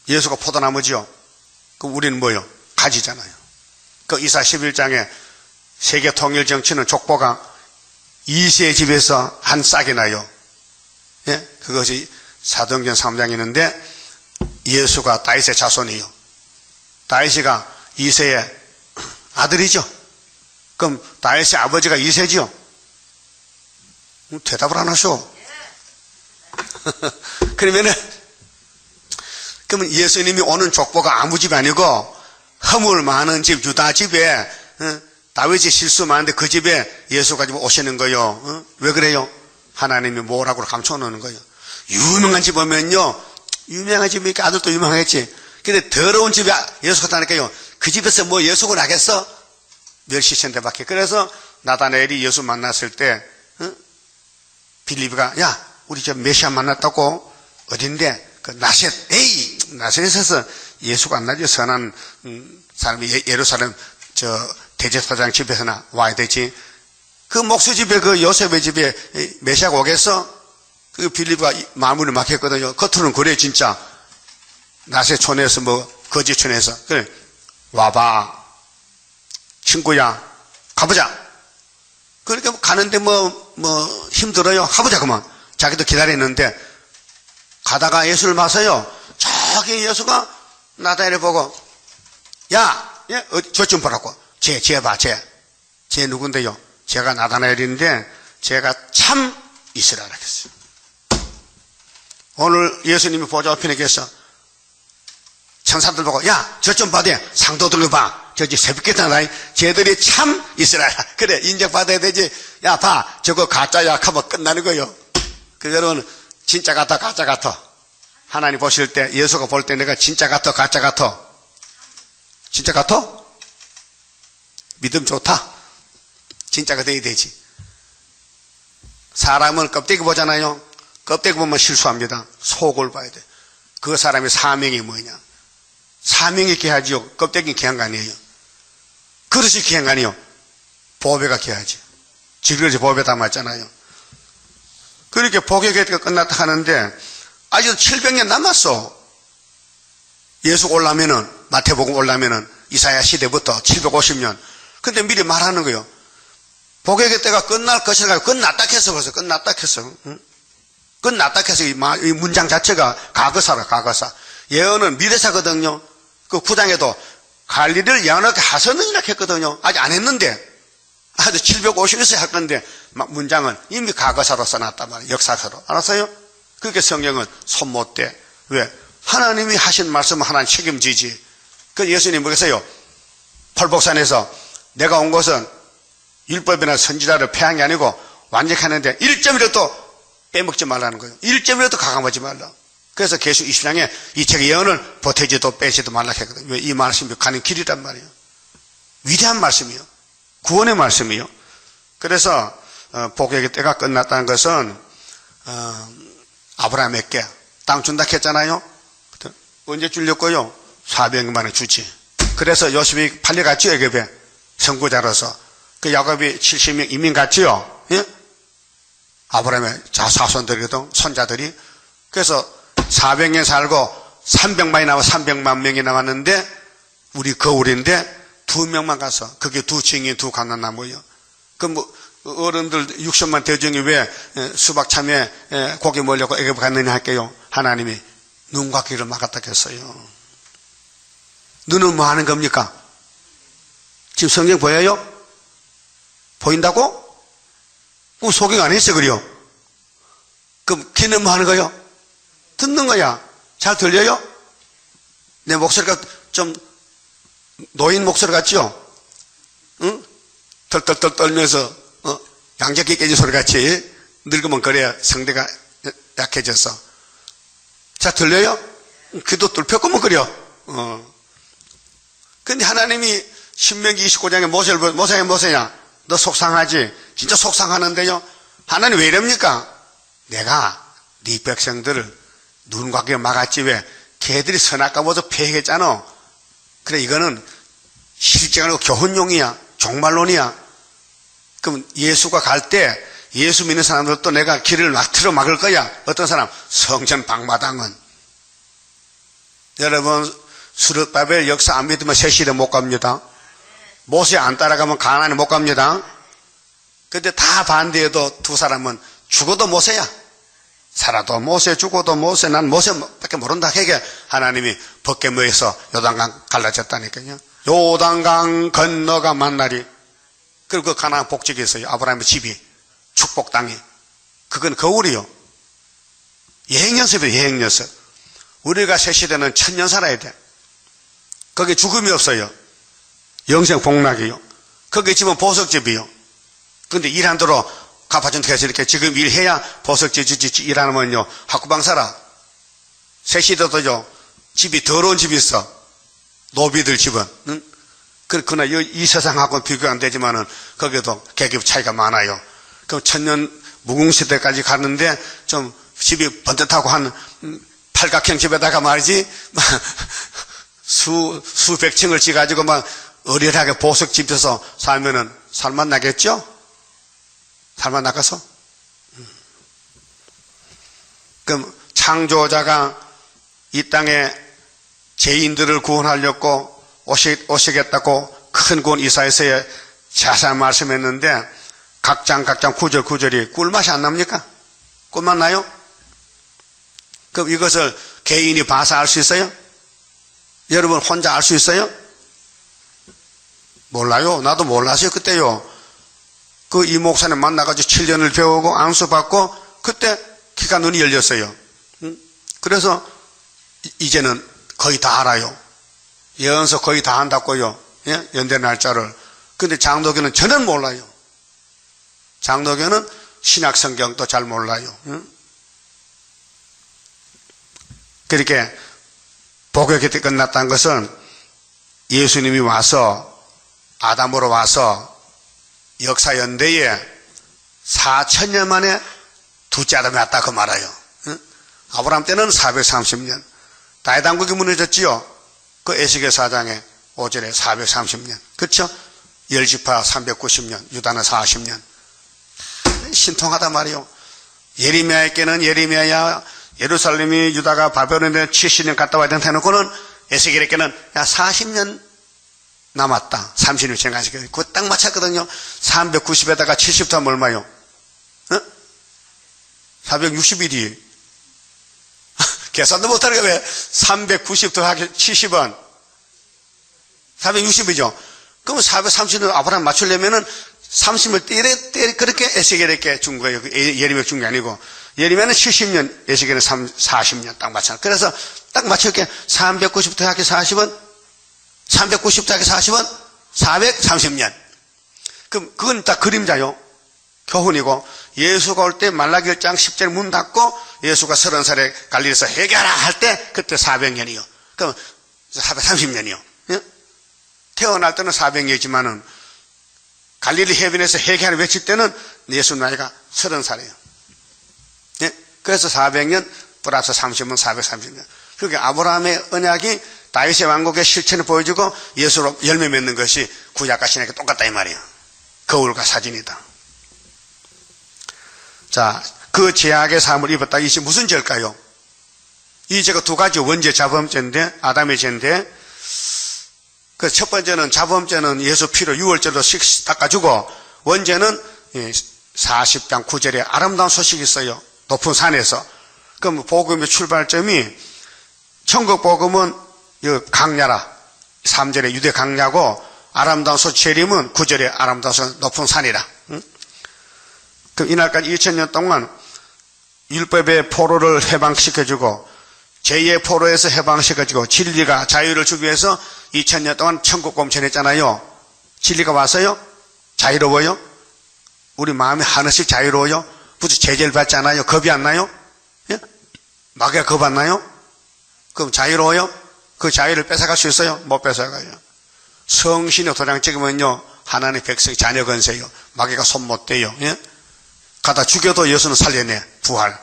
예수가 포도나무지요. 그럼 우리는 뭐요? 가지잖아요. 그 이사 11장에 세계 통일 정치는 족보가 이세의 집에서 한 싹이 나요. 예? 그것이 사도행전 3장에 있는데 예수가 다윗의 자손이요. 다윗이가 이세의 아들이죠. 그럼 다윗의 아버지가 이세죠. 대답을 안 하셔. 그러면은 예수님이 오는 족보가 아무 집이 아니고 허물 많은 집, 유다 집에 다윗이 실수 많은데 그 집에 예수가 지금 오시는 거예요. 왜 그래요? 하나님이 뭐라고 감춰놓는 거예요. 유명한 집 오면요, 유명한 집이니까 아들도 유명하겠지. 근데 더러운 집에 예수가 다니까요, 그 집에서 뭐 예수를 하겠어? 멸시천대밖에. 그래서 나다나엘이 예수 만났을 때 빌립이가 야, 우리 저 메시아 만났다고. 어딘데? 그 나셋. 에이, 나셋에서 예수가 안 나지. 선한 사람이 예루살렘 저 대제사장 집에서나 와야 되지. 그 목수 집에, 그 요셉의 집에 메시아가 오겠어? 그 빌립이가 마음을 막혔거든요. 겉으로는 그래. 진짜 나셋촌에서 뭐 거지촌에서 그래, 와봐 친구야, 가보자. 그러니까 가는데 뭐 힘들어요. 가보자. 그만. 자기도 기다리는데 가다가 예수를 봐서요. 저기 예수가 나다니엘 보고 야, 저 좀 보라고. 쟤 봐, 쟤 누군데요? 제가 나다나엘인데 제가 참 이스라엘 하겠어요. 오늘 예수님이 보좌 앞에 계셔. 천사들 보고 야, 저 좀 봐대. 상도들로 봐. 저기 새벽에 나타나. 쟤들이 참 이스라엘. 그래, 인정받아야 되지. 야, 봐. 저거 가짜야 하면 끝나는 거요. 그거는 진짜 같아, 가짜 같아. 하나님 보실 때, 예수가 볼 때 내가 진짜 같아, 가짜 같아? 진짜 같아? 믿음 좋다. 진짜가 돼야 되지. 사람은 껍데기 보잖아요. 껍데기 보면 실수합니다. 속을 봐야 돼. 그 사람의 사명이 뭐냐? 사명이 귀하지요. 껍데기 귀한 거 아니에요. 그릇이 귀한 거 아니에요. 보배가 귀하지. 지그러지 보배 담았잖아요. 그렇게 복역회가 끝났다 하는데 아직 700년 남았어. 예수 올라면은, 마태복음 올라면은 이사야 시대부터 750년. 근데 미리 말하는 거예요. 복역회 때가 끝날 것이라. 끝났다 했어. 벌써 끝났다 했어. 응? 끝났다 해서 이 문장 자체가 과거사라, 과거사. 예언은 미래사거든요. 그 9장에도 갈릴리를 예언하게 하셨느니라 했거든요. 아직 안 했는데, 아주 750에서 할 건데, 문장은 이미 과거사로 써놨단 말이에요. 역사사로. 알았어요? 그렇게 성경은 손못대. 왜? 하나님이 하신 말씀은 하나님 책임지지. 그 예수님이 뭐겠어요? 펄복산에서 내가 온 것은 율법이나 선지자를 폐한 게 아니고 완전하는데 1점이라도 빼먹지 말라는 거예요. 1점이라도 가감하지 말라. 그래서 계속 20장에 이 책의 예언을 보태지도 빼지도 말라 했거든요. 왜? 이 말씀이 가는 길이란 말이에요. 위대한 말씀이요. 구원의 말씀이요. 그래서 복역의 때가 끝났다는 것은 아브라함에게 땅 준다 했잖아요. 언제 줄렸고요? 400년 만에 주지. 그래서 요셉이 팔려갔죠. 애굽에 선구자로서. 그 야곱이 70명 이민 갔지요. 예? 아브라함의 자손들이거든, 손자들이. 그래서 400년 살고 300만이 남아 300만 명이 남았는데 우리 거울인데 2명만 가서 그게 두 층이 두 감람나무예요. 그 뭐 어른들 60만 대중이 왜 수박 참외 고기 먹으려고 애굽 갔느냐 할게요. 하나님이 눈과 귀를 막았다 했어요. 눈은 뭐 하는 겁니까? 지금 성경 보여요? 보인다고? 소개가 안 했어, 그래요? 그럼 귀는 뭐 하는 거요? 듣는 거야. 잘 들려요? 내 목소리가 좀 노인 목소리 같죠? 응? 털털털 떨면서, 양자기 깨진 소리 같이 늙으면 그래야 성대가 약해져서. 자, 들려요? 귀도 뚫혔구만, 그래요? 근데 하나님이 신명기 29장에 모세냐? 너 속상하지? 진짜 속상하는데요? 하나님 왜 이럽니까? 내가 네 백성들을 눈과 귀를 막았지 왜? 걔들이 선악과 모두 폐했잖아. 그래, 이거는 실제가 아니고 교훈용이야. 종말론이야. 그럼 예수가 갈 때 예수 믿는 사람들도 내가 길을 틀어 막을 거야. 어떤 사람? 성전 방마당은. 여러분, 수르바벨 역사 안 믿으면 새 시대 못 갑니다. 모세 안 따라가면 가나안에 못 갑니다. 근데 다 반대해도 두 사람은 죽어도 모세야. 살아도 모세, 죽어도 모세. 난 모세밖에 모른다. 해게 하나님이 벗개모에서 요단강 갈라졌다니까요. 요단강 건너가 만나리. 그리고 그 가나안 복지에 있어요. 아브라함의 집이, 축복 땅이. 그건 거울이요. 여행연습이에요. 여행연습. 우리가 새 시대는 천년 살아야 돼. 거기 죽음이 없어요. 영생 복락이요. 거기 집은 보석집이요. 근데 일 안 들어 갚아준다 해서 이렇게 지금 일해야 보석집 주지 일하면요 학구방 살아. 새 시대도요 집이 더러운 집이 있어. 노비들 집은. 응? 그렇구나. 이 세상하고는 비교가 안 되지만은 거기도 계급 차이가 많아요. 그럼 천년 무궁시대까지 가는데 좀 집이 번듯하고 한 팔각형 집에다가 말이지 수백 층을 지가지고 막 어리하게 보석집에서 살면은 살맛 나겠죠? 살맛 나가서? 그럼 창조자가 이 땅에 죄인들을 구원하려고 오시겠다고 큰 구원 이사야서에 자세한 말씀했는데 각장 구절이 꿀맛이 안 납니까? 꿀맛 나요? 그럼 이것을 개인이 봐서 알 수 있어요? 여러분 혼자 알 수 있어요? 몰라요. 나도 몰랐어요. 그때요. 그 이 목사님 만나가지고 7년을 배우고 안수받고 그때 귀가 눈이 열렸어요. 그래서 이제는 거의 다 알아요. 예언서 거의 다 한다고요. 예? 연대 날짜를. 근데 장로교는 전혀 몰라요. 장로교는 신약 성경도 잘 몰라요. 그렇게 복역이 끝났다는 것은 예수님이 와서 아담으로 와서 역사 연대에 4,000년 만에 두째 아담이 왔다 그 말이에요. 아브라함 때는 430년. 다윗 왕국이 무너졌지요. 그 에스겔 4장에 5절에 430년. 그렇죠? 열지파 390년, 유다는 40년. 신통하단 말이요. 예레미야에게는 예레미야야 예루살렘이 유다가 바벨론에 70년 갔다 와야 된다 해놓고는 에스겔에게는 야 40년 남았다. 30년 지나가니까 그거 딱 맞췄거든요. 390에다가 70도 하면 얼마요? 460일이 계산도 못하는 게 왜 390도 하기 70원 460이죠. 그러면 430을 아브라함 맞추려면은 30을 때려 그렇게 에스겔에게 준 거예요. 예레미야 준 게 아니고 예레미야는 70년, 에스겔은 40년 딱 맞춰. 그래서 딱 맞출게 390 더하기 40은 390 더하기 40은 430년. 그럼 그건 딱 그림자요. 교훈이고 예수가 올 때 말라기 1장 10절 문 닫고 예수가 30살에 갈릴리에서 회개하라 할 때 그때 400년이요. 그럼 430년이요. 예? 태어날 때는 400년이지만은 갈릴리 해변에서 회개하라 외칠 때는 예수 나이가 30살이에요. 예? 그래서 400년 플러스 30은 430년. 그러니까 아브라함의 언약이 다윗의 왕국의 실천을 보여주고 예수로 열매 맺는 것이 구약과 신약이 똑같다 이 말이에요. 거울과 사진이다. 자, 그 죄악의 사함을 입었다. 이것이 무슨 죄일까요? 이 죄가 두 가지 원죄 자범죄인데 아담의 죄인데 그 첫 번째는 자범죄는 예수 피로 유월절로 씩 닦아주고 원죄는 40장 9절에 아름다운 소식이 있어요. 높은 산에서. 그럼 복음의 출발점이 천국 복음은 강야라 3절에 유대 강야고 아름다운 소식 재림은 9절에 아름다운 소식 높은 산이라. 그럼 이날까지 2000년 동안 율법의 포로를 해방시켜주고 죄의 포로에서 해방시켜주고 진리가 자유를 주기 위해서 2000년 동안 천국 공천했잖아요. 진리가 와서요? 자유로워요? 우리 마음이 하나씩 자유로워요? 부디 제재를 받지 않아요? 겁이 안 나요? 예? 마귀가 겁 안 나요? 그럼 자유로워요? 그 자유를 뺏어갈 수 있어요? 못 뺏어가요. 성신의 도장 찍으면요 하나님의 백성이 자녀 건세요. 마귀가 손 못 대요. 예? 가다 죽여도 예수는 살려내 부활.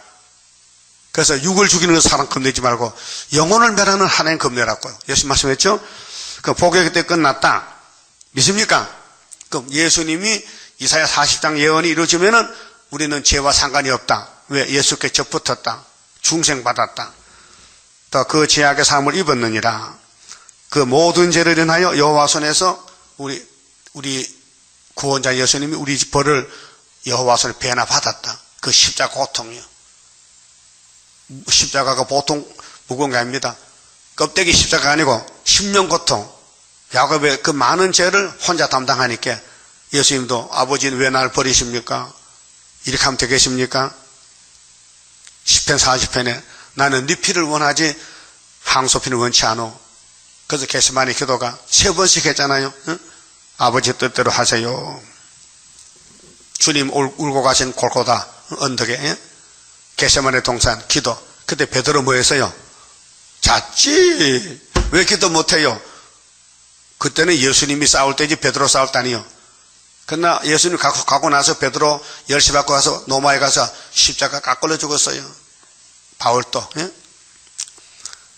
그래서 육을 죽이는 건 사람 겁내지 말고 영혼을 멸하는 하나님 겁내라고요. 예수 말씀했죠? 그 복역이 때 끝났다. 믿습니까? 그럼 예수님이 이사야 40장 예언이 이루어지면은 우리는 죄와 상관이 없다. 왜? 예수께 접붙었다. 중생 받았다. 또 그 죄악의 사함을 입었느니라. 그 모든 죄를 인하여 여호와 손에서 우리 구원자 예수님이 우리 벌을 여호와 손에 배나 받았다. 그 십자가 고통이요. 십자가가 보통 무거운 게 아닙니다. 껍데기 십자가가 아니고 십년 고통. 야곱의 그 많은 죄를 혼자 담당하니까 예수님도 아버지는 왜 나를 버리십니까? 이렇게 하면 되겠습니까? 10편 40편에 나는 네 피를 원하지 항소피는 원치 않어. 그래서 겟세마네 기도가 3번씩 했잖아요. 응? 아버지 뜻대로 하세요. 주님 울고 가신 골고다 언덕에 예? 겟세마네 동산 기도. 그때 베드로 뭐 했어요? 잤지. 왜 기도 못해요? 그때는 예수님이 싸울 때지 베드로 싸울 때 아니요. 그러나 예수님 가고 나서 베드로 열쇠 받고 가서 노마에 가서 십자가 깎걸려 죽었어요. 바울도. 예?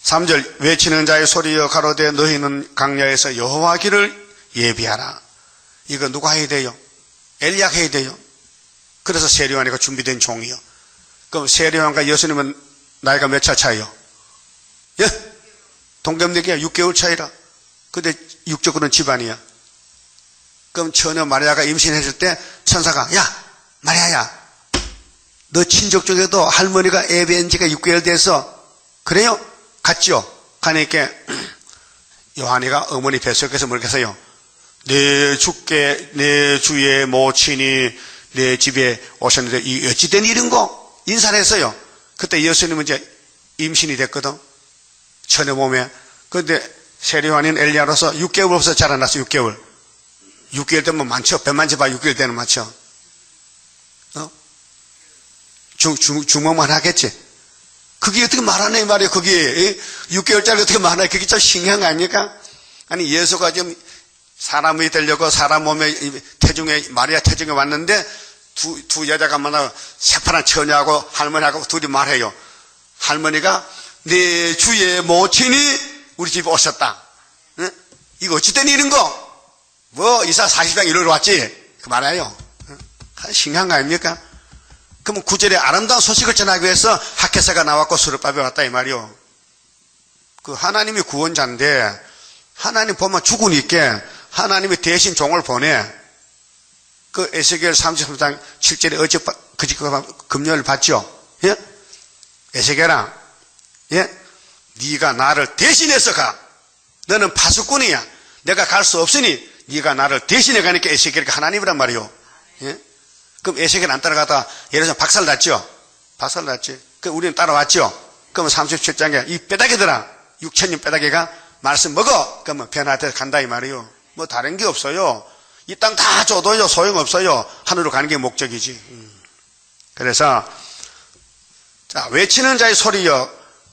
3절 외치는 자의 소리여 가로되 너희는 강야에서 여호와 길을 예비하라. 이거 누가 해야 돼요? 엘리야가 해야 돼요. 그래서 세례요한이가 준비된 종이요. 그럼 세례요한과 예수님은 나이가 몇 차 차이요? 예? 동갑내기야 6개월 차이라. 근데 육적으로는 집안이야. 그럼 처녀 마리아가 임신했을 때 천사가 야 마리아야 너 친족 중에도 할머니가 애 뵌 지가 6개월 돼서 그래요? 갔죠? 가니까 요한이가 어머니 뱃속에서 뭐라고 했어요? 내 주의 모친이 내 집에 오셨는데 이 어찌된 일인고? 인사를 했어요. 그때 예수님은 이제 임신이 됐거든. 처녀 몸에. 그런데 세례요한인 엘리야로서 6개월부터 자라났어. 6개월. 6개월 되면 많죠. 배만 집어 6개월 되는 많죠. 중목만 하겠지. 그게 어떻게 말하네 말이에요. 그게 6개월짜리 어떻게 말하네. 그게 좀 신기한 거 아닙니까? 아니 예수가 지금 사람이 되려고 사람 몸에 태중에 마리아 태중에 왔는데 두 여자가 만나 새파란 처녀하고 할머니하고 둘이 말해요. 할머니가 내 주의 모친이 우리 집에 오셨다. 응? 이거 어찌된 일인고? 뭐 이사 40장 이리로 왔지? 그 말이에요. 응? 신기한 거 아닙니까? 그러면 9절에 아름다운 소식을 전하기 위해서 학개사가 나왔고 수르바벨 왔다 이 말이요. 그 하나님이 구원자인데 하나님 보면 죽으니까 하나님이 대신 종을 보내. 그 에스겔 33장 7절에 어제 금요일 봤죠? 예? 에스겔아, 예? 네가 나를 대신해서 가. 너는 파수꾼이야. 내가 갈 수 없으니 네가 나를 대신해 가니까 에스겔이 하나님이란 말이요. 예? 그럼 에스겔 안 따라가다 예를 들어서 박살 났죠? 박살 났지. 그 우리는 따라왔죠? 그러면 37장에 이 뼈다귀들아 6,000년 뼈다귀가 말씀 먹어. 그러면 변화돼서 간다 이 말이요. 뭐 다른 게 없어요. 이 땅 다 줘도요 소용없어요. 하늘로 가는 게 목적이지. 그래서 자 외치는 자의 소리여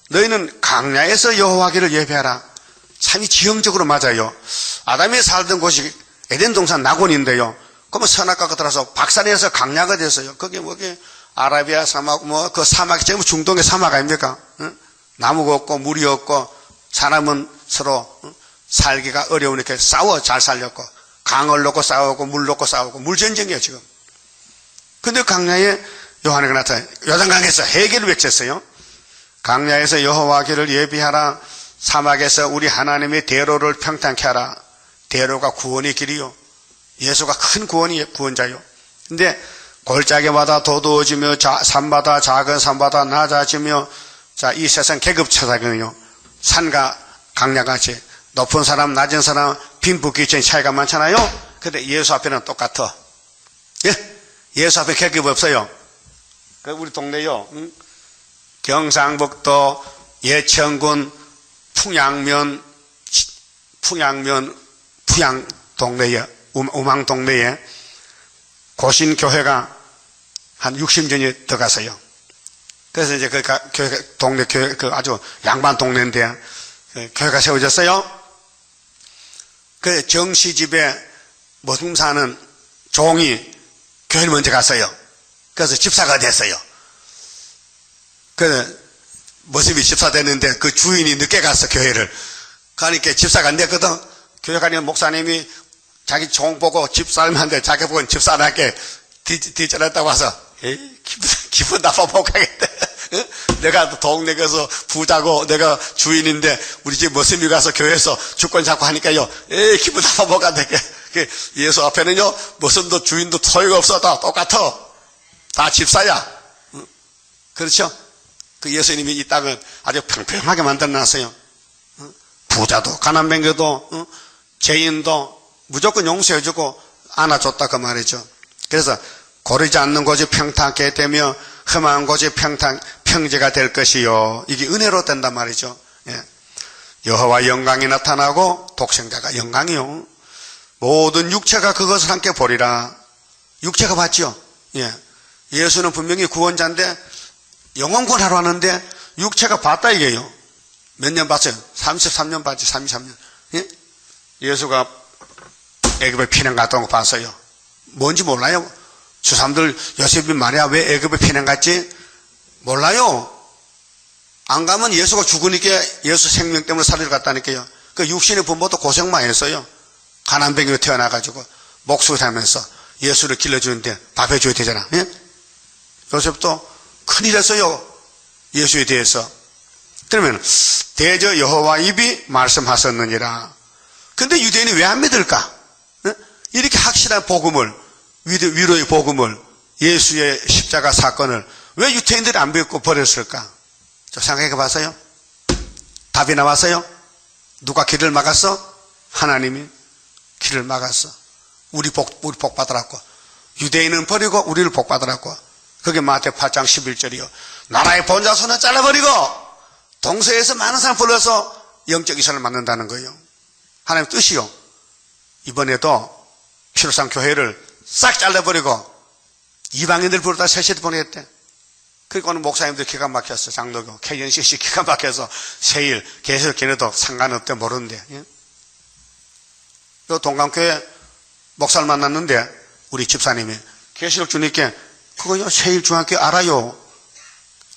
너희는 강야에서 여호와기를 예배하라. 참이 지형적으로 맞아요. 아담이 살던 곳이 에덴 동산 낙원인데요. 그러면 선악과가 들어서 박산에서 강야가 됐어요. 그게 뭐게 아라비아 사막 뭐 그 사막이 전부 중동의 사막 아닙니까? 응? 나무가 없고 물이 없고 사람은 서로 살기가 어려우니까 싸워 잘 살렸고 강을 놓고 싸우고 물 놓고 싸우고 물전쟁이에요 지금. 근데 강야에 요한이가 나타나요. 요단강에서 해계를 외쳤어요. 강야에서 여호와께를 예비하라. 사막에서 우리 하나님의 대로를 평탄케 하라. 대로가 구원의 길이요. 예수가 큰 구원자요. 근데 골짜기마다 도두어지며 산마다 작은 산마다 낮아지며 자, 이 세상 계급차상이요. 산과 강야같이 높은 사람, 낮은 사람, 빈부귀천의 차이가 많잖아요. 근데 예수 앞에는 똑같아. 예? 예수 앞에 계급이 없어요. 그 우리 동네요. 경상북도 예천군 풍양 동네에 우망 동네에 고신교회가 한 60년이 더 갔어요. 그래서 이제 그 동네 교회 그 아주 양반 동네인데 교회가 세워졌어요. 그 정시집에 모금 사는 종이 교회를 먼저 갔어요. 그래서 집사가 됐어요. 그 모습이 집사 됐는데 그 주인이 늦게 갔어 교회를. 가니까 집사가 안 됐거든. 교회 가니까 목사님이 자기 종 보고 집사님한테 자기 보고 집사님께 뒤져냈다고 와서 기분 나빠 못 가겠대. 내가 동네 가서 부자고 내가 주인인데 우리 집 모습이 가서 교회에서 주권 잡고 하니까요. 기분 나빠 못 가겠대. 예수 앞에는요 모습도 주인도 소용없어. 다 똑같아. 다 집사야. 그렇죠? 그 예수님이 이 땅을 아주 평평하게 만들어놨어요. 부자도 가난뱅이도 죄인도 무조건 용서해주고 안아줬다 그 말이죠. 그래서 고르지 않는 곳이 평탄하게 되며 험한 곳이 평지가 될 것이요. 이게 은혜로 된단 말이죠. 예. 여호와 영광이 나타나고 독생자가 영광이요. 모든 육체가 그것을 함께 보리라. 육체가 봤죠. 예. 예수는 분명히 구원자인데 영원권하러 왔는데 육체가 봤다 이게요. 몇 년 봤어요? 33년 봤지. 33년. 예? 예수가 애굽에 피난 갔다 온 거 봤어요. 뭔지 몰라요. 주사람들 요셉이 말이야 왜 애굽에 피난 갔지? 몰라요. 안 가면 예수가 죽으니까 예수 생명 때문에 살리러 갔다니까요. 그 육신의 부모도 고생 많이 했어요. 가난뱅이로 태어나가지고 목수를 하면서 예수를 길러주는데 밥 해줘야 되잖아. 예? 요셉도 큰일 했어요. 예수에 대해서. 그러면 대저 여호와 입이 말씀하셨느니라. 근데 유대인이 왜 안 믿을까? 이렇게 확실한 복음을, 위로의 복음을, 예수의 십자가 사건을 왜 유대인들이 안 믿고 버렸을까? 저 생각해 봤어요? 답이 나왔어요? 누가 길을 막았어? 하나님이 길을 막았어. 우리 복 받으라고. 유대인은 버리고 우리를 복 받으라고. 그게 마태복음 8장 11절이요. 나라의 본자손은 잘라버리고 동서에서 많은 사람 불러서 영적 이선을 만든다는 거예요. 하나님 뜻이요. 이번에도 피로상 교회를 싹 잘라버리고 이방인들 부르다 세시대 보내겠대. 그리고 오늘 목사님들 기가 막혔어. 장로교, KNCC 기가 막혀서 세일, 계속 걔네도 상관없대 모르는데. 예? 요 동강교회 목사를 만났는데 우리 집사님이 계시록 주님께 그거요 세일 중학교 알아요.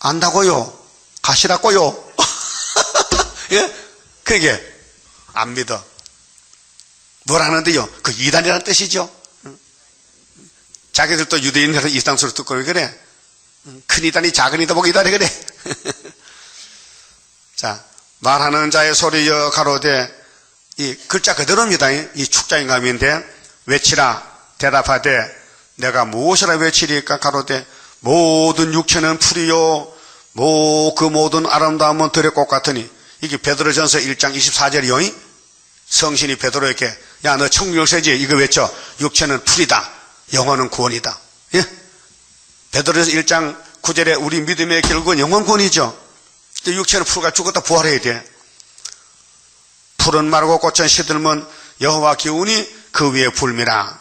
안다고요. 가시라고요. 예? 그게 안 믿어. 뭐라는데요? 그 이단이라는 뜻이죠. 자기들도 유대인들은 이단수로 듣고 왜 그래? 큰 이단이 작은 이단 보고 이단이 그래. 자, 말하는 자의 소리여 가로되 이 글자 그대로입니다. 이 축자인감인데 외치라 대답하되 내가 무엇이라 외치리까 가로되 모든 육체는 풀이요 그 모든 아름다움은 들의 꽃 같으니 이게 베드로전서 1장 24절이요. 성신이 베드로에게 야 너 천국 열쇠지 이거 외쳐. 육체는 풀이다. 영혼은 구원이다. 예? 베드로전서 1장 9절에 우리 믿음의 결국은 영혼 구원이죠. 육체는 풀가 죽었다 부활해야 돼. 풀은 마르고 꽃은 시들면 여호와 기운이 그 위에 불미라.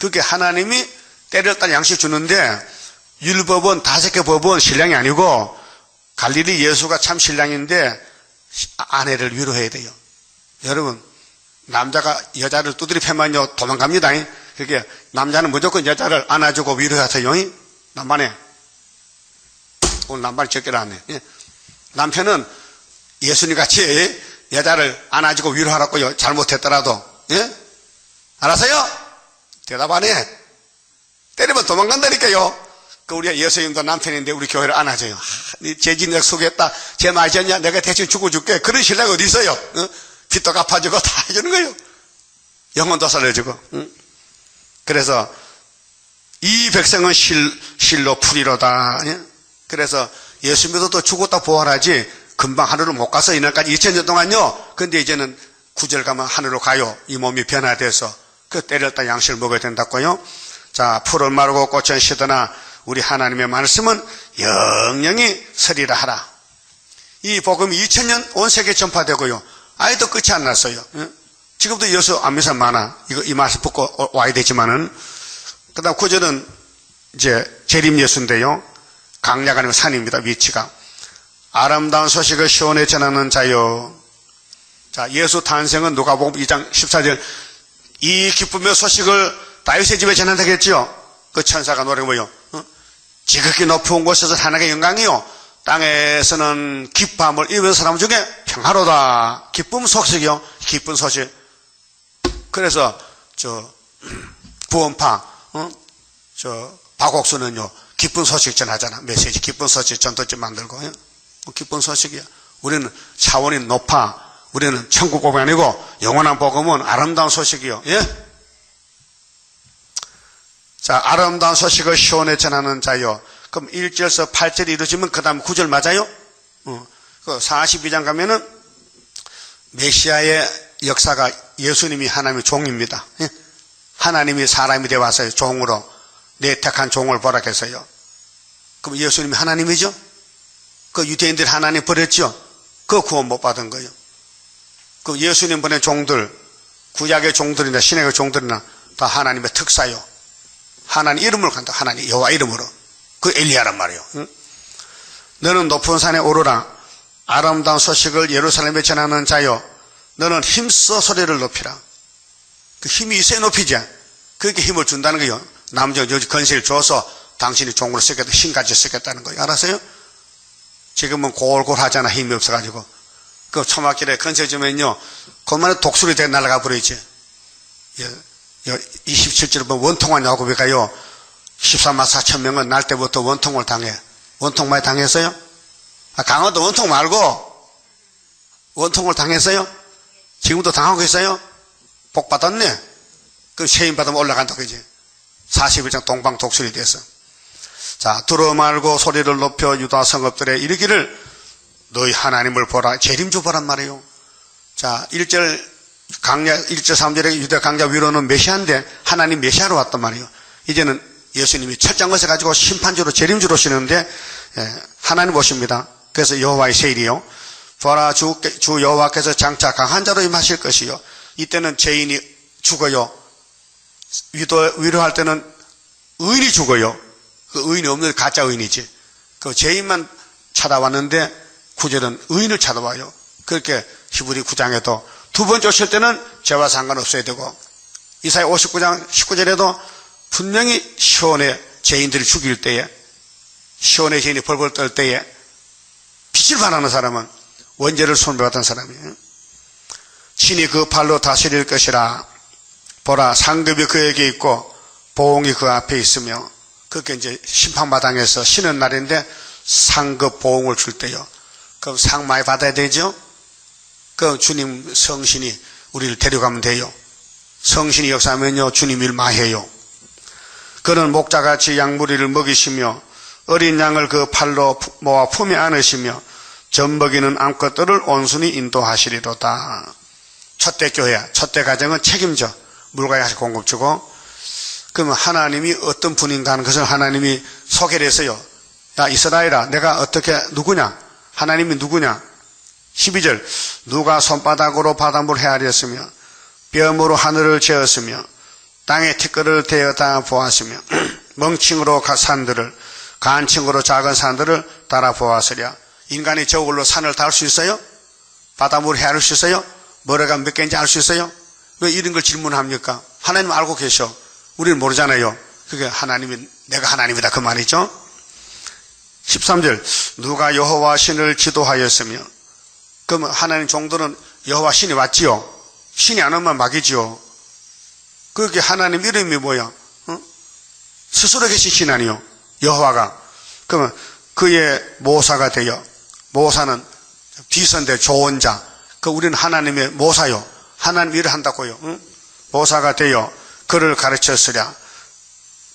그게 하나님이 때를 따라 양식 주는데 율법은 5개 법은 신랑이 아니고 갈릴리 예수가 참 신랑인데 아내를 위로해야 돼요. 여러분 남자가 여자를 두드리 패면요 도망갑니다. 그게 남자는 무조건 여자를 안아주고 위로하세요. 남반에 오늘 남반이 적게 나왔네. 남편은 예수님 같이 여자를 안아주고 위로하라고요. 잘못했더라도. 예? 알았어요? 대답 안 해. 때리면 도망간다니까요. 그 우리 예수님도 남편인데 우리 교회를 안아줘요. 네 죄진 내가 속였다. 죄 많이 졌냐? 내가 대신 죽어줄게. 그런 신랑이 어디 있어요? 빚도 갚아주고 다 해주는 거예요. 영혼도 살려주고. 그래서 이 백성은 실로 풀이로다. 그래서 예수 믿어도 죽었다 부활하지 금방 하늘로 못 가서 이날까지 2000년 동안요. 근데 이제는 9절 가면 하늘로 가요. 이 몸이 변화돼서 그 때렸다 양식을 먹어야 된다고요. 자, 풀은 마르고 꽃은 시드나 우리 하나님의 말씀은 영영이 서리라 하라. 이 복음이 2000년 온 세계에 전파되고요. 아직도 끝이 안 났어요. 지금도 예수 안 믿는 사람 많아. 이 말씀 듣고 와야 되지만은. 그 다음 9절은 이제 재림 예수인데요. 강야가 아니고 산입니다. 위치가. 아름다운 소식을 시온에 전하는 자요. 자, 예수 탄생은 누가복음 2장 14절. 이 기쁨의 소식을 다윗의 집에 전한다고 했죠. 그 천사가 노래 뭐요? 지극히 높은 곳에서 하나님의 영광이요. 땅에서는 기쁨을 입은 사람 중에 평화로다. 기쁨 소식이요. 기쁜 소식. 그래서 구원파 박옥수는요 기쁜 소식 전하잖아. 메시지 기쁜 소식 전도집 만들고. 기쁜 소식이야. 우리는 차원이 높아. 우리는 천국 복음이 아니고 영원한 복음은 아름다운 소식이요. 예? 자, 아름다운 소식을 시온에 전하는 자요. 그럼 1절에서 8절이 이루어지면 그 다음 9절 맞아요? 그 42장 가면은 메시아의 역사가 예수님이 하나님의 종입니다. 예? 하나님이 사람이 되어 왔어요. 종으로. 내 택한 종을 보라 해서요. 그럼 예수님이 하나님이죠? 그 유대인들이 하나님 버렸죠? 그 구원 못 받은 거예요. 그 예수님 보낸 종들, 구약의 종들이나 신약의 종들이나 다 하나님의 특사요. 하나님 이름으로 간다. 하나님 여호와 이름으로. 그 엘리야란 말이에요. 응? 너는 높은 산에 오르라. 아름다운 소식을 예루살렘에 전하는 자요. 너는 힘써 소리를 높이라. 그 힘이 있어야 높이지. 그렇게 힘을 준다는 거예요. 남자 여지 건세를 줘서 당신이 종으로 쓰겠다. 힘까지 쓰겠다는 거예요. 알았어요? 지금은 골골하잖아. 힘이 없어가지고. 그 초막길에 건세 주면요. 그만에 독수리 대 날아가 버리지. 27절 보면 원통한 야곱이가요. 14만 4천 명은 날 때부터 원통을 당해. 원통 많이 당했어요? 강화도 원통 말고 원통을 당했어요? 지금도 당하고 있어요? 복 받았네. 그 세임 받으면 올라간다 그지? 41장 동방 독수리 돼서. 자, 들어 말고 소리를 높여 유다 성읍들에 이르기를 너희 하나님을 보라. 재림주 보란 말이에요. 자, 1절 3절에 유대 강자 위로는 메시아인데 하나님 메시아로 왔단 말이에요. 이제는 예수님이 철장 것을 가지고 심판주로 재림주로 오시는데 하나님 오십니다. 그래서 여호와의 세일이요. 보라 주 여호와께서 장차 강한 자로 임하실 것이요. 이때는 죄인이 죽어요. 위로할 때는 의인이 죽어요. 그 의인이 없는 가짜 의인이지. 그 죄인만 찾아왔는데 9절은 의인을 찾아와요. 그렇게 히브리 9장에도 두 번째 오실 때는 죄와 상관없어야 되고 이사야 59장 19절에도 분명히 시온의 죄인들이 죽일 때에 시온의 죄인이 벌벌 떨 때에 빛을 발하는 사람은 원죄를 손배받은 사람이에요. 친히 그 발로 다스릴 것이라. 보라 상급이 그에게 있고 보응이 그 앞에 있으며 그렇게 이제 심판마당에서 쉬는 날인데 상급 보응을 줄 때요. 그럼 상 많이 받아야 되죠? 그 주님 성신이 우리를 데려가면 돼요. 성신이 역사하면요 주님 일 많이 해요. 그는 목자같이 양무리를 먹이시며 어린 양을 그 팔로 모아 품에 안으시며 젖먹이는 암컷들을 온순히 인도하시리로다. 첫대 교회, 첫대 가정은 책임져 물과 공급 주고. 그러면 하나님이 어떤 분인가 하는 것을 하나님이 소개를 했어요. 야 이스라엘아 내가 어떻게 누구냐? 하나님이 누구냐? 12절 누가 손바닥으로 바닷물을 헤아렸으며 뼘으로 하늘을 재었으며 땅에 티끌을 대어다 보았으며 멍칭으로 산들을 간칭으로 작은 산들을 따라 보았으랴. 인간이 저걸로 산을 닿을 수 있어요? 바닷물을 헤아릴 수 있어요? 머리가 몇 개인지 알 수 있어요? 왜 이런 걸 질문합니까? 하나님 알고 계셔. 우리는 모르잖아요. 그게 하나님이 내가 하나님이다 그 말이죠. 13절 누가 여호와 신을 지도하였으며. 그러면 하나님 종들은 여호와 신이 왔지요. 신이 안 오면 막이지요. 그렇게 하나님 이름이 뭐야? 스스로 계신 신 아니요 여호와가. 그러면 그의 모사가 되어. 모사는 비선대 좋은 자. 그 우리는 하나님의 모사요. 하나님 일을 한다고요. 모사가 되어 그를 가르쳤으랴.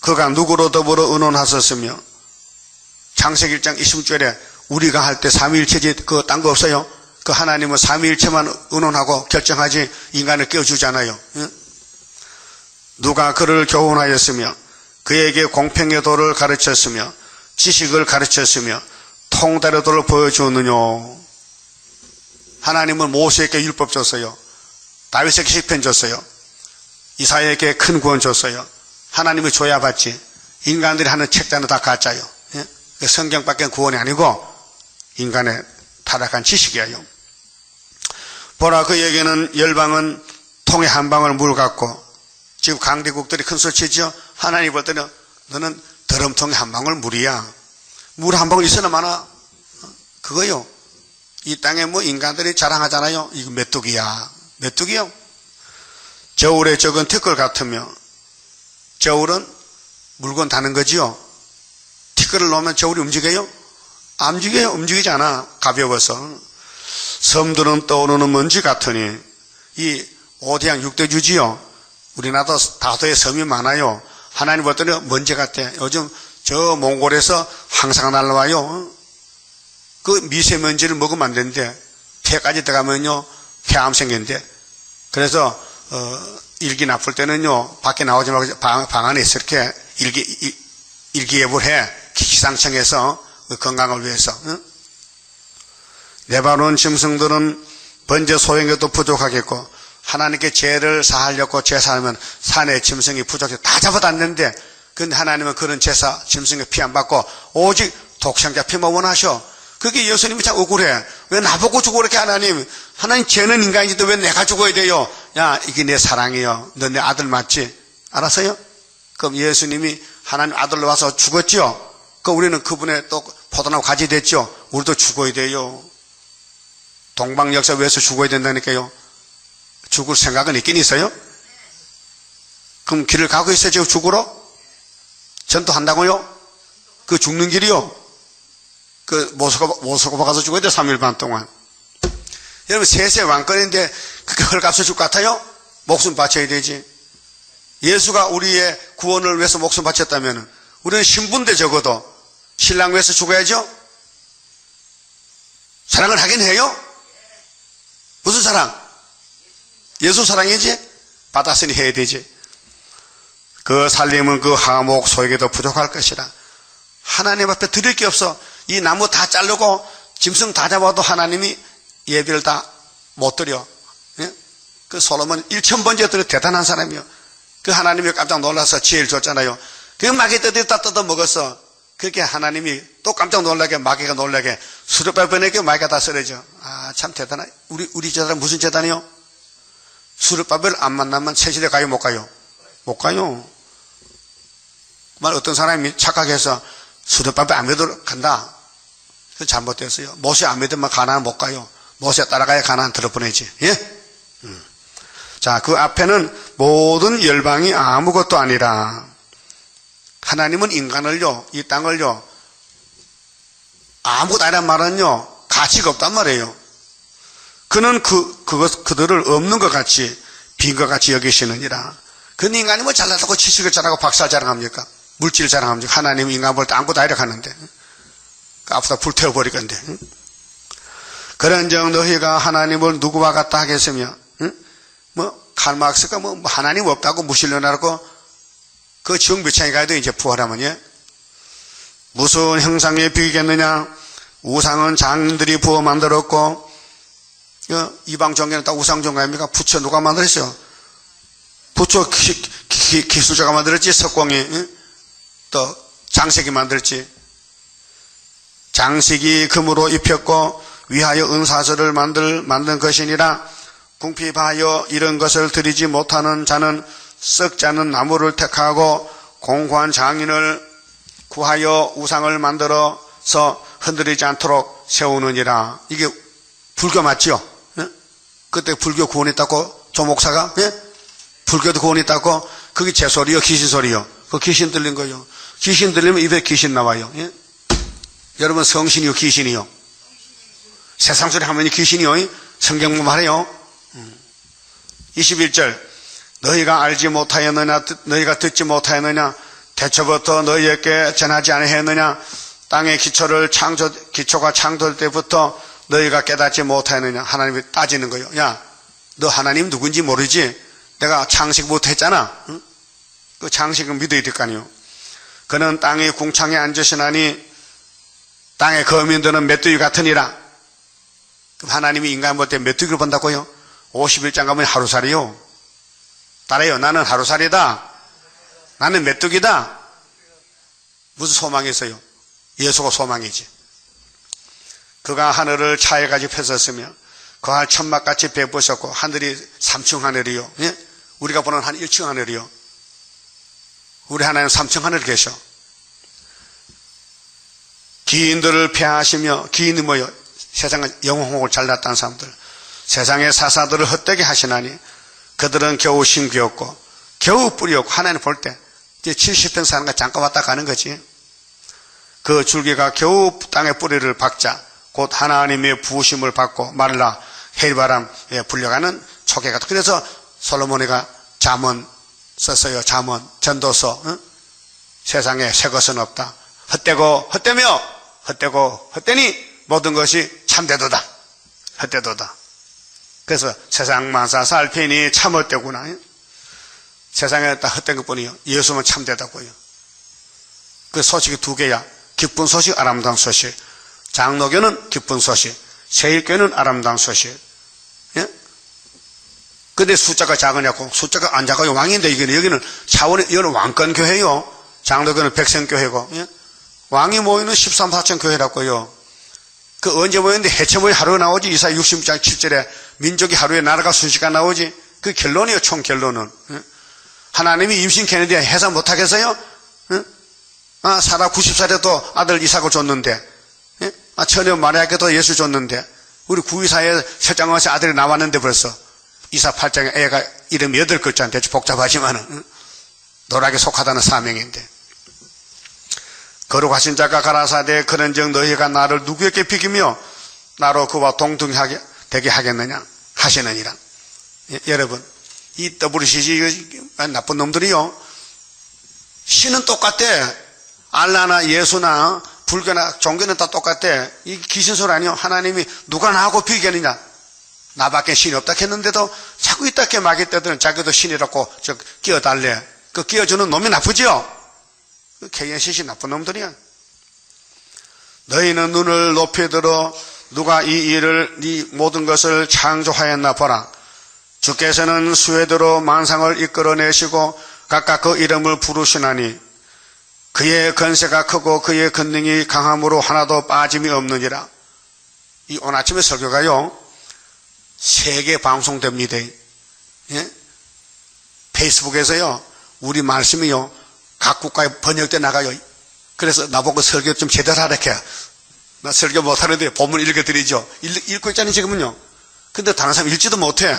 그가 누구로 더불어 의논하셨으며. 창세기 1장 20절에 우리가 할 때 삼위일체지 그거 딴 거 없어요. 그 하나님은 삼위일체만 의논하고 결정하지 인간을 깨워주잖아요. 누가 그를 교훈하였으며 그에게 공평의 도를 가르쳤으며 지식을 가르쳤으며 통달의 도를 보여주느냐. 하나님은 모세에게 율법 줬어요. 다윗에게 시편 줬어요. 이사야에게 큰 구원 줬어요. 하나님이 줘야 받지. 인간들이 하는 책자는 다 가짜요. 성경밖에 구원이 아니고 인간의 타락한 지식이에요. 보라 그에게는 열방은 통에 한 방울 물 같고. 지금 강대국들이 큰 소리 치죠. 하나님 볼 때는 너는 드럼통에 한 방울 물이야. 물 한 방울 있으나 마나 그거요. 이 땅에 뭐 인간들이 자랑하잖아요. 이거 메뚜기야. 메뚜기요. 저울에 적은 티끌 같으며. 저울은 물건 다는 거지요. 티끌을 놓으면 저울이 움직여요? 안 움직여요. 움직이지 않아. 가벼워서. 섬들은 떠오르는 먼지 같으니. 이 오대양 6대주지요. 우리나라도 다도에 섬이 많아요. 하나님 볼 때는 먼지 같아. 요즘 저 몽골에서 항상 날라와요. 그 미세먼지를 먹으면 안 되는데 폐까지 들어가면요 폐암 생긴대. 그래서 일기 나쁠 때는요 밖에 나오지 말고 방 안에서 이렇게 일기예보를 해. 기상청에서 건강을 위해서. 네바논 짐승들은 번제 소형에도 부족하겠고. 하나님께 죄를 사하려고 제사하면 산의 짐승이 부족해 다 잡아놨는데 근데 하나님은 그런 제사 짐승의 피 안 받고 오직 독생자 피만 원하셔. 그게 예수님이 참 억울해. 왜 나보고 죽어 그렇게 하나님. 하나님 죄는 인간인지도 왜 내가 죽어야 돼요. 야 이게 내 사랑이요. 너 내 아들 맞지? 알았어요? 그럼 예수님이 하나님 아들로 와서 죽었죠. 그럼 우리는 그분의 또 포도나무 가지 됐죠. 우리도 죽어야 돼요. 동방 역사 위해서 죽어야 된다니까요. 죽을 생각은 있긴 있어요? 그럼 길을 가고 있어요 지금 죽으러? 전도한다고요? 그 죽는 길이요? 그 모스크바 가서 죽어야 돼 3일 반 동안. 여러분 세세 왕권인데 그렇게 헐값을 줄 것 같아요? 목숨 바쳐야 되지. 예수가 우리의 구원을 위해서 목숨 바쳤다면 우리는 신부인데 적어도 신랑 위해서 죽어야죠? 사랑을 하긴 해요? 무슨 사랑? 예수 사랑이지? 받았으니 해야 되지. 그 살림은 그 하목 소에게도 부족할 것이라. 하나님 앞에 드릴 게 없어. 이 나무 다 자르고 짐승 다 잡아도 하나님이 예배를 다 못 드려. 예? 그 솔로몬 1000번째 드려 대단한 사람이요. 그 하나님이 깜짝 놀라서 지혜를 줬잖아요. 그 마귀 뜯어 뜯어 먹었어. 그렇게 하나님이 또 깜짝 놀라게 마귀가 놀라게 수르바벨에게 마귀가 다 쓰러져. 아, 참 대단해. 우리 재단 무슨 재단이요? 수르바벨 안 만나면 세시대 가요 못 가요? 못 가요. 말 어떤 사람이 착각해서 수르바벨 안 믿으러 간다. 그 잘못됐어요. 모세 안 믿으면 가나안 못 가요. 모세 따라가야 가나안 들어보내지. 예? 자, 그 앞에는 모든 열방이 아무것도 아니라 하나님은 인간을요, 이 땅을요, 아무것도 아니란 말은요, 가치가 없단 말이에요. 그는 그들을 없는 것 같이, 빈 것 같이 여기시느니라. 그 인간이 뭐 잘나다고 지식을 잘하고 박살 자랑합니까? 물질 자랑합니까? 하나님 인간 볼 때 아무것도 아니라 하는데. 앞으로 불태워버리건데. 그런즉 너희가 하나님을 누구와 같다 하겠으며, 뭐, 칼막스가 뭐, 하나님 없다고 무신론하라고 그 지옥 묘창에 가도 이제 부활하면, 예? 무슨 형상에 비기겠느냐? 우상은 장인들이 부어 만들었고, 이방 종교는 다 우상 종교 아닙니까? 부처 누가 만들었어요? 부처 기술자가 만들었지, 석공이, 또 장식이 만들었지. 장식이 금으로 입혔고, 위하여 은사슬을 만든 것이니라. 궁핍하여 이런 것을 드리지 못하는 자는 썩지 않은 나무를 택하고 공고한 장인을 구하여 우상을 만들어서 흔들리지 않도록 세우느니라. 이게 불교 맞죠? 예? 그때 불교 구원했다고 조 목사가? 예? 불교도 구원했다고? 그게 제 소리요? 귀신 소리요? 그 귀신 들린 거요. 귀신 들리면 입에 귀신 나와요. 예? 여러분 성신이요? 귀신이요? 세상 소리 하면 귀신이요? 성경 말해요. 21절 너희가 알지 못하였느냐 너희가 듣지 못하였느냐 대초부터 너희에게 전하지 아니하였느냐 땅의 기초가 창조될 때부터 너희가 깨닫지 못하였느냐. 하나님이 따지는 거예요. 야, 너 하나님 누군지 모르지? 내가 창식부터 했잖아. 응? 그 창식은 믿어야 될 거 아니에요. 그는 땅의 궁창에 앉으시나니 땅의 거민들은 메뚜기 같으니라. 그럼 하나님이 인간 볼 때 메뚜기를 본다고요? 51장 가면 하루살이요. 따라요. 나는 하루살이다. 나는 메뚜기다. 무슨 소망이 있어요? 예수가 소망이지. 그가 하늘을 차에까지 펴섰으며 그가 천막같이 베푸셨고 하늘이 3층 하늘이요. 예? 우리가 보는 한 1층 하늘이요. 우리 하나님 3층 하늘에 계셔. 기인들을 폐하시며 기인이 뭐요? 세상에 영혼을 잘났다는 사람들. 세상의 사사들을 헛되게 하시나니 그들은 겨우 심기였고 겨우 뿌리였고 하나님 볼 때 이제 70편 사는 거 잠깐 왔다 가는 거지. 그 줄기가 겨우 땅에 뿌리를 박자 곧 하나님의 부으심을 받고 말라 해바람에 불려가는 초계 같은. 그래서 솔로몬이가 잠언 썼어요. 잠언 전도서. 응? 세상에 새 것은 없다. 헛되고 헛되며 헛되고 헛되니 모든 것이 참되도다. 헛되도다. 그래서 세상 만사 살피니 참 헛되구나. 세상에 다 헛된 것뿐이요. 예수만 참되다고요. 그 소식이 두 개야. 기쁜 소식, 아름다운 소식. 장로교는 기쁜 소식, 세일교는 아름다운 소식. 예? 근데 숫자가 작으냐고. 숫자가 안 작아요. 왕인데 여기는 차원이, 여기는 왕권교회요. 장로교는 백성교회고. 예? 왕이 모이는 13, 4천 교회라고요. 그 언제 모였는데 해체 모이 하루에 나오지. 이사야 60장 7절에 민족이 하루에 나라가 순식간 나오지. 그 결론이에요. 총 결론은. 예? 하나님이 임신 케네디 해서 못하겠어요? 예? 아, 사라 90살에도 아들 이삭을 줬는데, 예? 아, 처녀 마리아께도 예수 줬는데, 우리 구이사에 설장왕씨 아들이 나왔는데 벌써 이삭 8장에 애가 이름이 8글자인데 대충 복잡하지만은, 응? 노락에 속하다는 사명인데. 거룩하신 자가 가라사대 그런즉 너희가 나를 누구에게 비기며 나로 그와 동등하게 되게 하겠느냐 하시느니라. 예, 여러분, 이 WCC 나쁜 놈들이요. 신은 똑같대. 알라나 예수나 불교나 종교는 다 똑같대. 이 귀신소리 아니요. 하나님이 누가 나하고 비교하느냐. 나밖에 신이 없다 했는데도 자꾸 이따게 마귀 때들은 자기도 신이라고 끼워달래. 그 끼워주는 놈이 나쁘지요. 그 개인시시 나쁜 놈들이야. 너희는 눈을 높이 들어 누가 이 일을 네 모든 것을 창조하였나 보라. 주께서는 수혜대로 만상을 이끌어내시고 각각 그 이름을 부르시나니 그의 권세가 크고 그의 권능이 강함으로 하나도 빠짐이 없느니라. 이 오늘 아침에 설교가요 세계 방송됩니다. 예? 페이스북에서요 우리 말씀이요 각 국가에 번역돼 나가요. 그래서 나보고 설교 좀 제대로 하라케. 나 설교 못하는데 본문 읽어드리죠. 읽고 있잖아요 지금은요. 근데 다른 사람 읽지도 못해.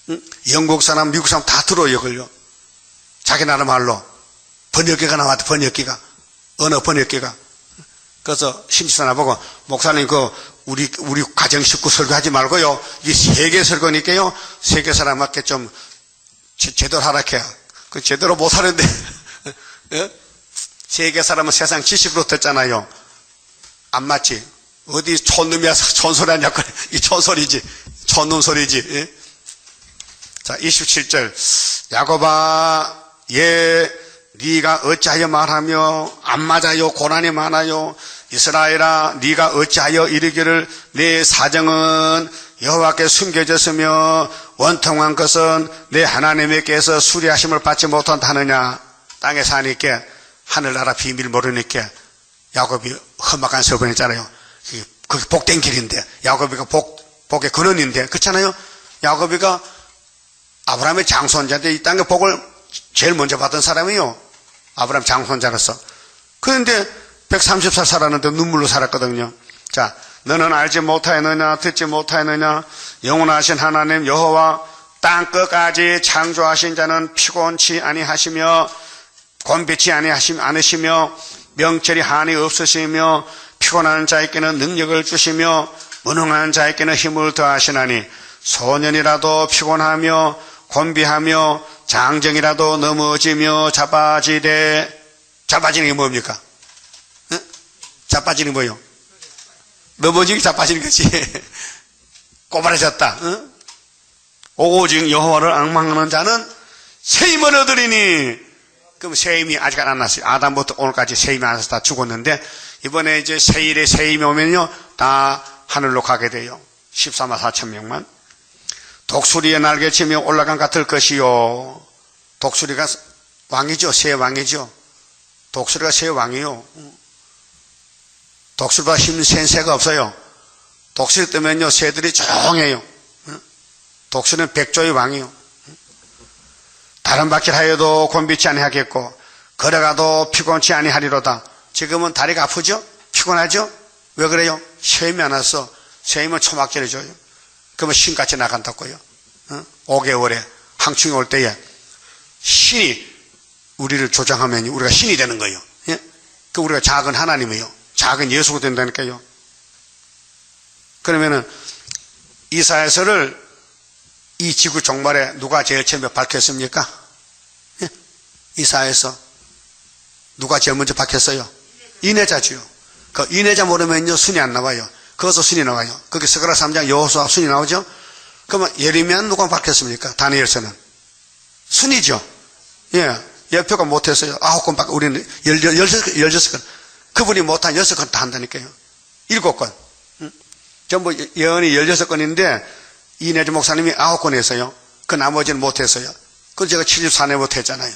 응? 영국 사람 미국 사람 다 들어요 이걸요. 자기 나라 말로 번역기가 나왔대. 번역기가 언어 번역기가. 그래서 심지사 나보고 목사님 우리 가정 식구 설교하지 말고요 이 세계 설교니까요 세계 사람한테 좀 제대로 하라케. 그 제대로 못하는데 예? 세계 사람은 세상 지식으로 듣잖아요. 안 맞지? 어디 촌놈이야 촌소리 하냐고. 이 촌소리지. 촌놈 소리지. 예? 자 27절 야곱아 네가 어찌하여 말하며 안 맞아요 고난이 많아요. 이스라엘아 네가 어찌하여 이르기를 내 사정은 여호와께 숨겨졌으며 원통한 것은 내 하나님께서 수리하심을 받지 못한다 하느냐. 땅에 사니까 하늘나라 비밀 모르니까 야곱이 험악한 서번했잖아요. 그게 복된 길인데 야곱이가 복의 근원인데 그렇잖아요. 야곱이가 아브라함의 장손자인데 이 땅의 복을 제일 먼저 받은 사람이요. 아브라함 장손자로서. 그런데 130살 살았는데 눈물로 살았거든요. 자, 너는 알지 못하였느냐 듣지 못하였느냐 영원하신 하나님 여호와 땅 끝까지 창조하신 자는 피곤치 아니하시며 곤비치 않으시며 명철이 한이 없으시며 피곤한 자에게는 능력을 주시며 무능한 자에게는 힘을 더하시나니 소년이라도 피곤하며 곤비하며 장정이라도 넘어지며 자빠지되. 자빠지는 게 뭡니까? 응? 자빠지는 게 뭐예요? 넘어지기 자빠지는 거지. 꼬바라졌다. 응? 오직 여호와를 앙망하는 자는 세임을 얻으리니. 그럼 세임이 아직 안 났어요. 아담부터 오늘까지 세임이 안 나서 다 죽었는데 이번에 이제 세일에 세임이 오면요 다 하늘로 가게 돼요. 14만 4천 명만. 독수리의 날개치며 올라간 같을 것이요. 독수리가 왕이죠. 새 왕이죠. 독수리가 새 왕이요. 독수리보다 힘센 새가 없어요. 독수리 뜨면요 새들이 조용해요. 독수리는 백조의 왕이요. 다른 바퀴를 하여도 곤비치 아니하겠고 걸어가도 피곤치 아니하리로다. 지금은 다리가 아프죠? 피곤하죠? 왜 그래요? 쇠임이 안 와서. 쇠임은 초막절에 줘요. 그러면 신같이 나간다고요. 5개월에 항충이 올 때에 신이 우리를 조장하면 우리가 신이 되는 거예요. 예? 그 우리가 작은 하나님이요. 작은 예수가 된다니까요. 그러면은 이사야서를 이 지구 종말에 누가 제일 처음에 밝혔습니까? 예? 이사야서 누가 제일 먼저 밝혔어요? 인내자주요. 그 인내자 모르면요 순이 안 나와요. 거기서 순이 나와요. 거기 스가랴 3장 여호수아 순이 나오죠. 그러면 예레미야는 누가 밝혔습니까? 다니엘서는 순이죠. 예, 예표가 못했어요. 9건밖에 우리는 16건. 그분이 못한 6건 다 한다니까요. 7건. 전부 예언이 16건인데 이내주 목사님이 9건 했어요. 그 나머지는 못했어요. 그걸 제가 74년부터 했잖아요.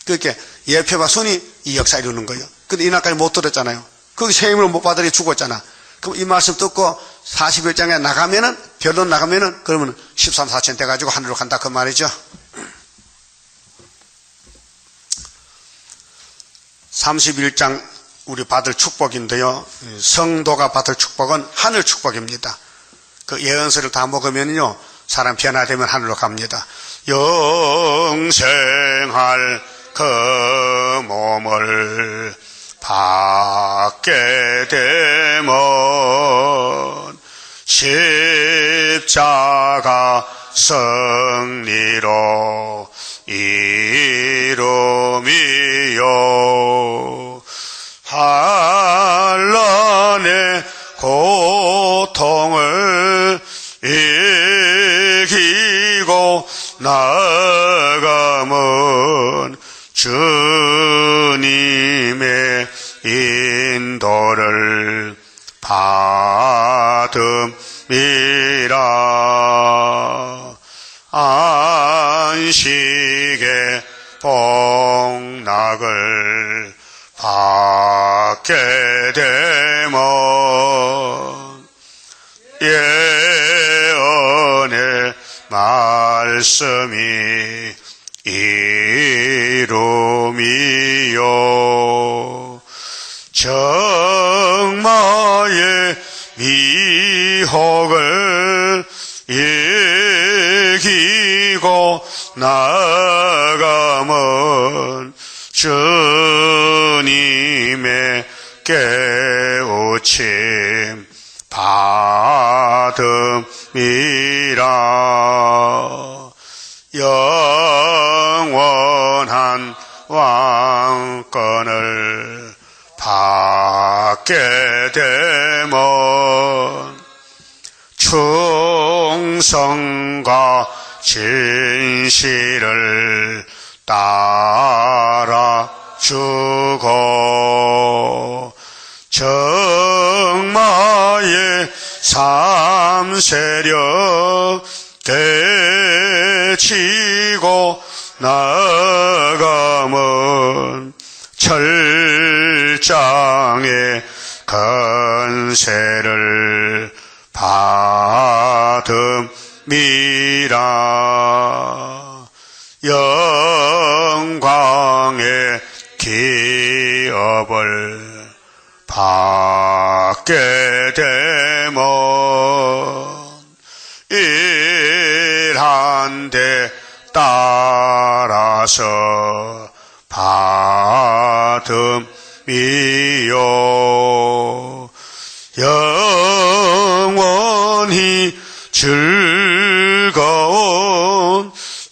그렇게 예표와 순이 이 역사 이루는 거예요. 근데 이날까지 못 들었잖아요. 거기 세임을 못 받으니 죽었잖아. 그럼 이 말씀 듣고 41장에 나가면은, 결론 나가면은, 그러면 13, 4천 돼가지고 하늘로 간다. 그 말이죠. 31장 우리 받을 축복인데요. 성도가 받을 축복은 하늘 축복입니다. 그 예언서를 다 먹으면요, 사람 변화되면 하늘로 갑니다. 영생할 그 몸을 받게 되면 십자가 승리로 이름이요 할렐루야 고통을 이기고 나아가면 주님의 인도를 받음이라. 안식의 복락을 받게 되면 예언의 말씀이 이루미요. 정마의 미혹을 이기고 나아가면 주님의 깨우침 받음이라. 영원한 왕권을 받게 되면 충성과 진실을 따라주고 정마의 삼세력 되치고 나아가면 철장의 건세를 받음이라. 영광의 기업을 받게 되면 일한 데 따라서 받음이요. 영원히 즐거운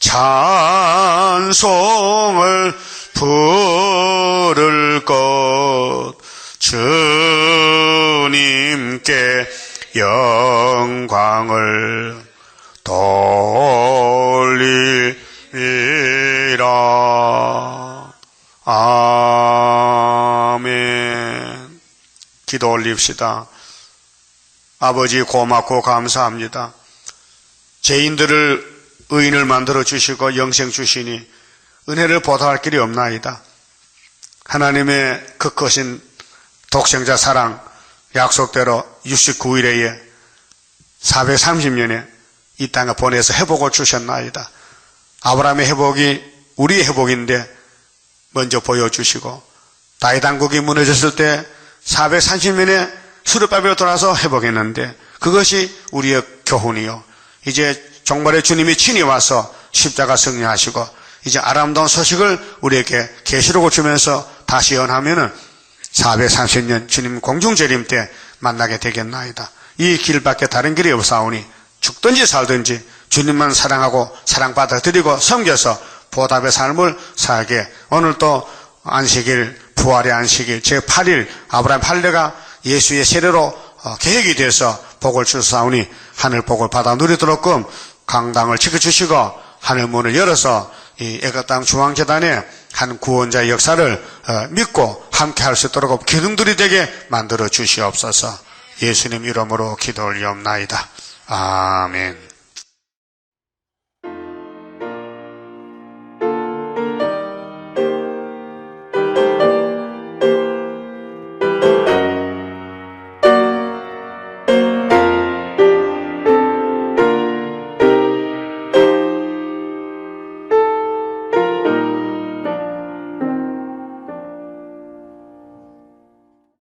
찬송을 부를 것 주님께 영광을 돌리리라. 아멘. 기도 올립시다. 아버지 고맙고 감사합니다. 죄인들을 의인을 만들어 주시고 영생 주시니 은혜를 보답할 길이 없나이다. 하나님의 그 크신 독생자 사랑 약속대로 69일에 430년에 이 땅에 보내서 회복을 주셨나이다. 아브라함의 회복이 우리의 회복인데 먼저 보여주시고 다윗 왕국이 무너졌을 때 430년에 수르바벨로 돌아서 회복했는데 그것이 우리의 교훈이요. 이제 종말의 주님이 친히 와서 십자가 승리하시고 이제 아름다운 소식을 우리에게 계시록을 주면서 다시 연하면은 430년 주님 공중재림 때 만나게 되겠나이다. 이 길밖에 다른 길이 없사오니 죽든지 살든지 주님만 사랑하고 사랑받아들이고 섬겨서 보답의 삶을 살게. 오늘 또 안식일, 부활의 안식일 제8일 아브라함 할례가 예수의 세례로 계획이 돼서 복을 주사오니 하늘 복을 받아 누리도록끔 강당을 지켜주시고 하늘 문을 열어서 이 애굽 땅 중앙재단에 한 구원자의 역사를 믿고 함께 할 수 있도록 기둥들이 되게 만들어 주시옵소서. 예수님 이름으로 기도 올리옵나이다. 아멘.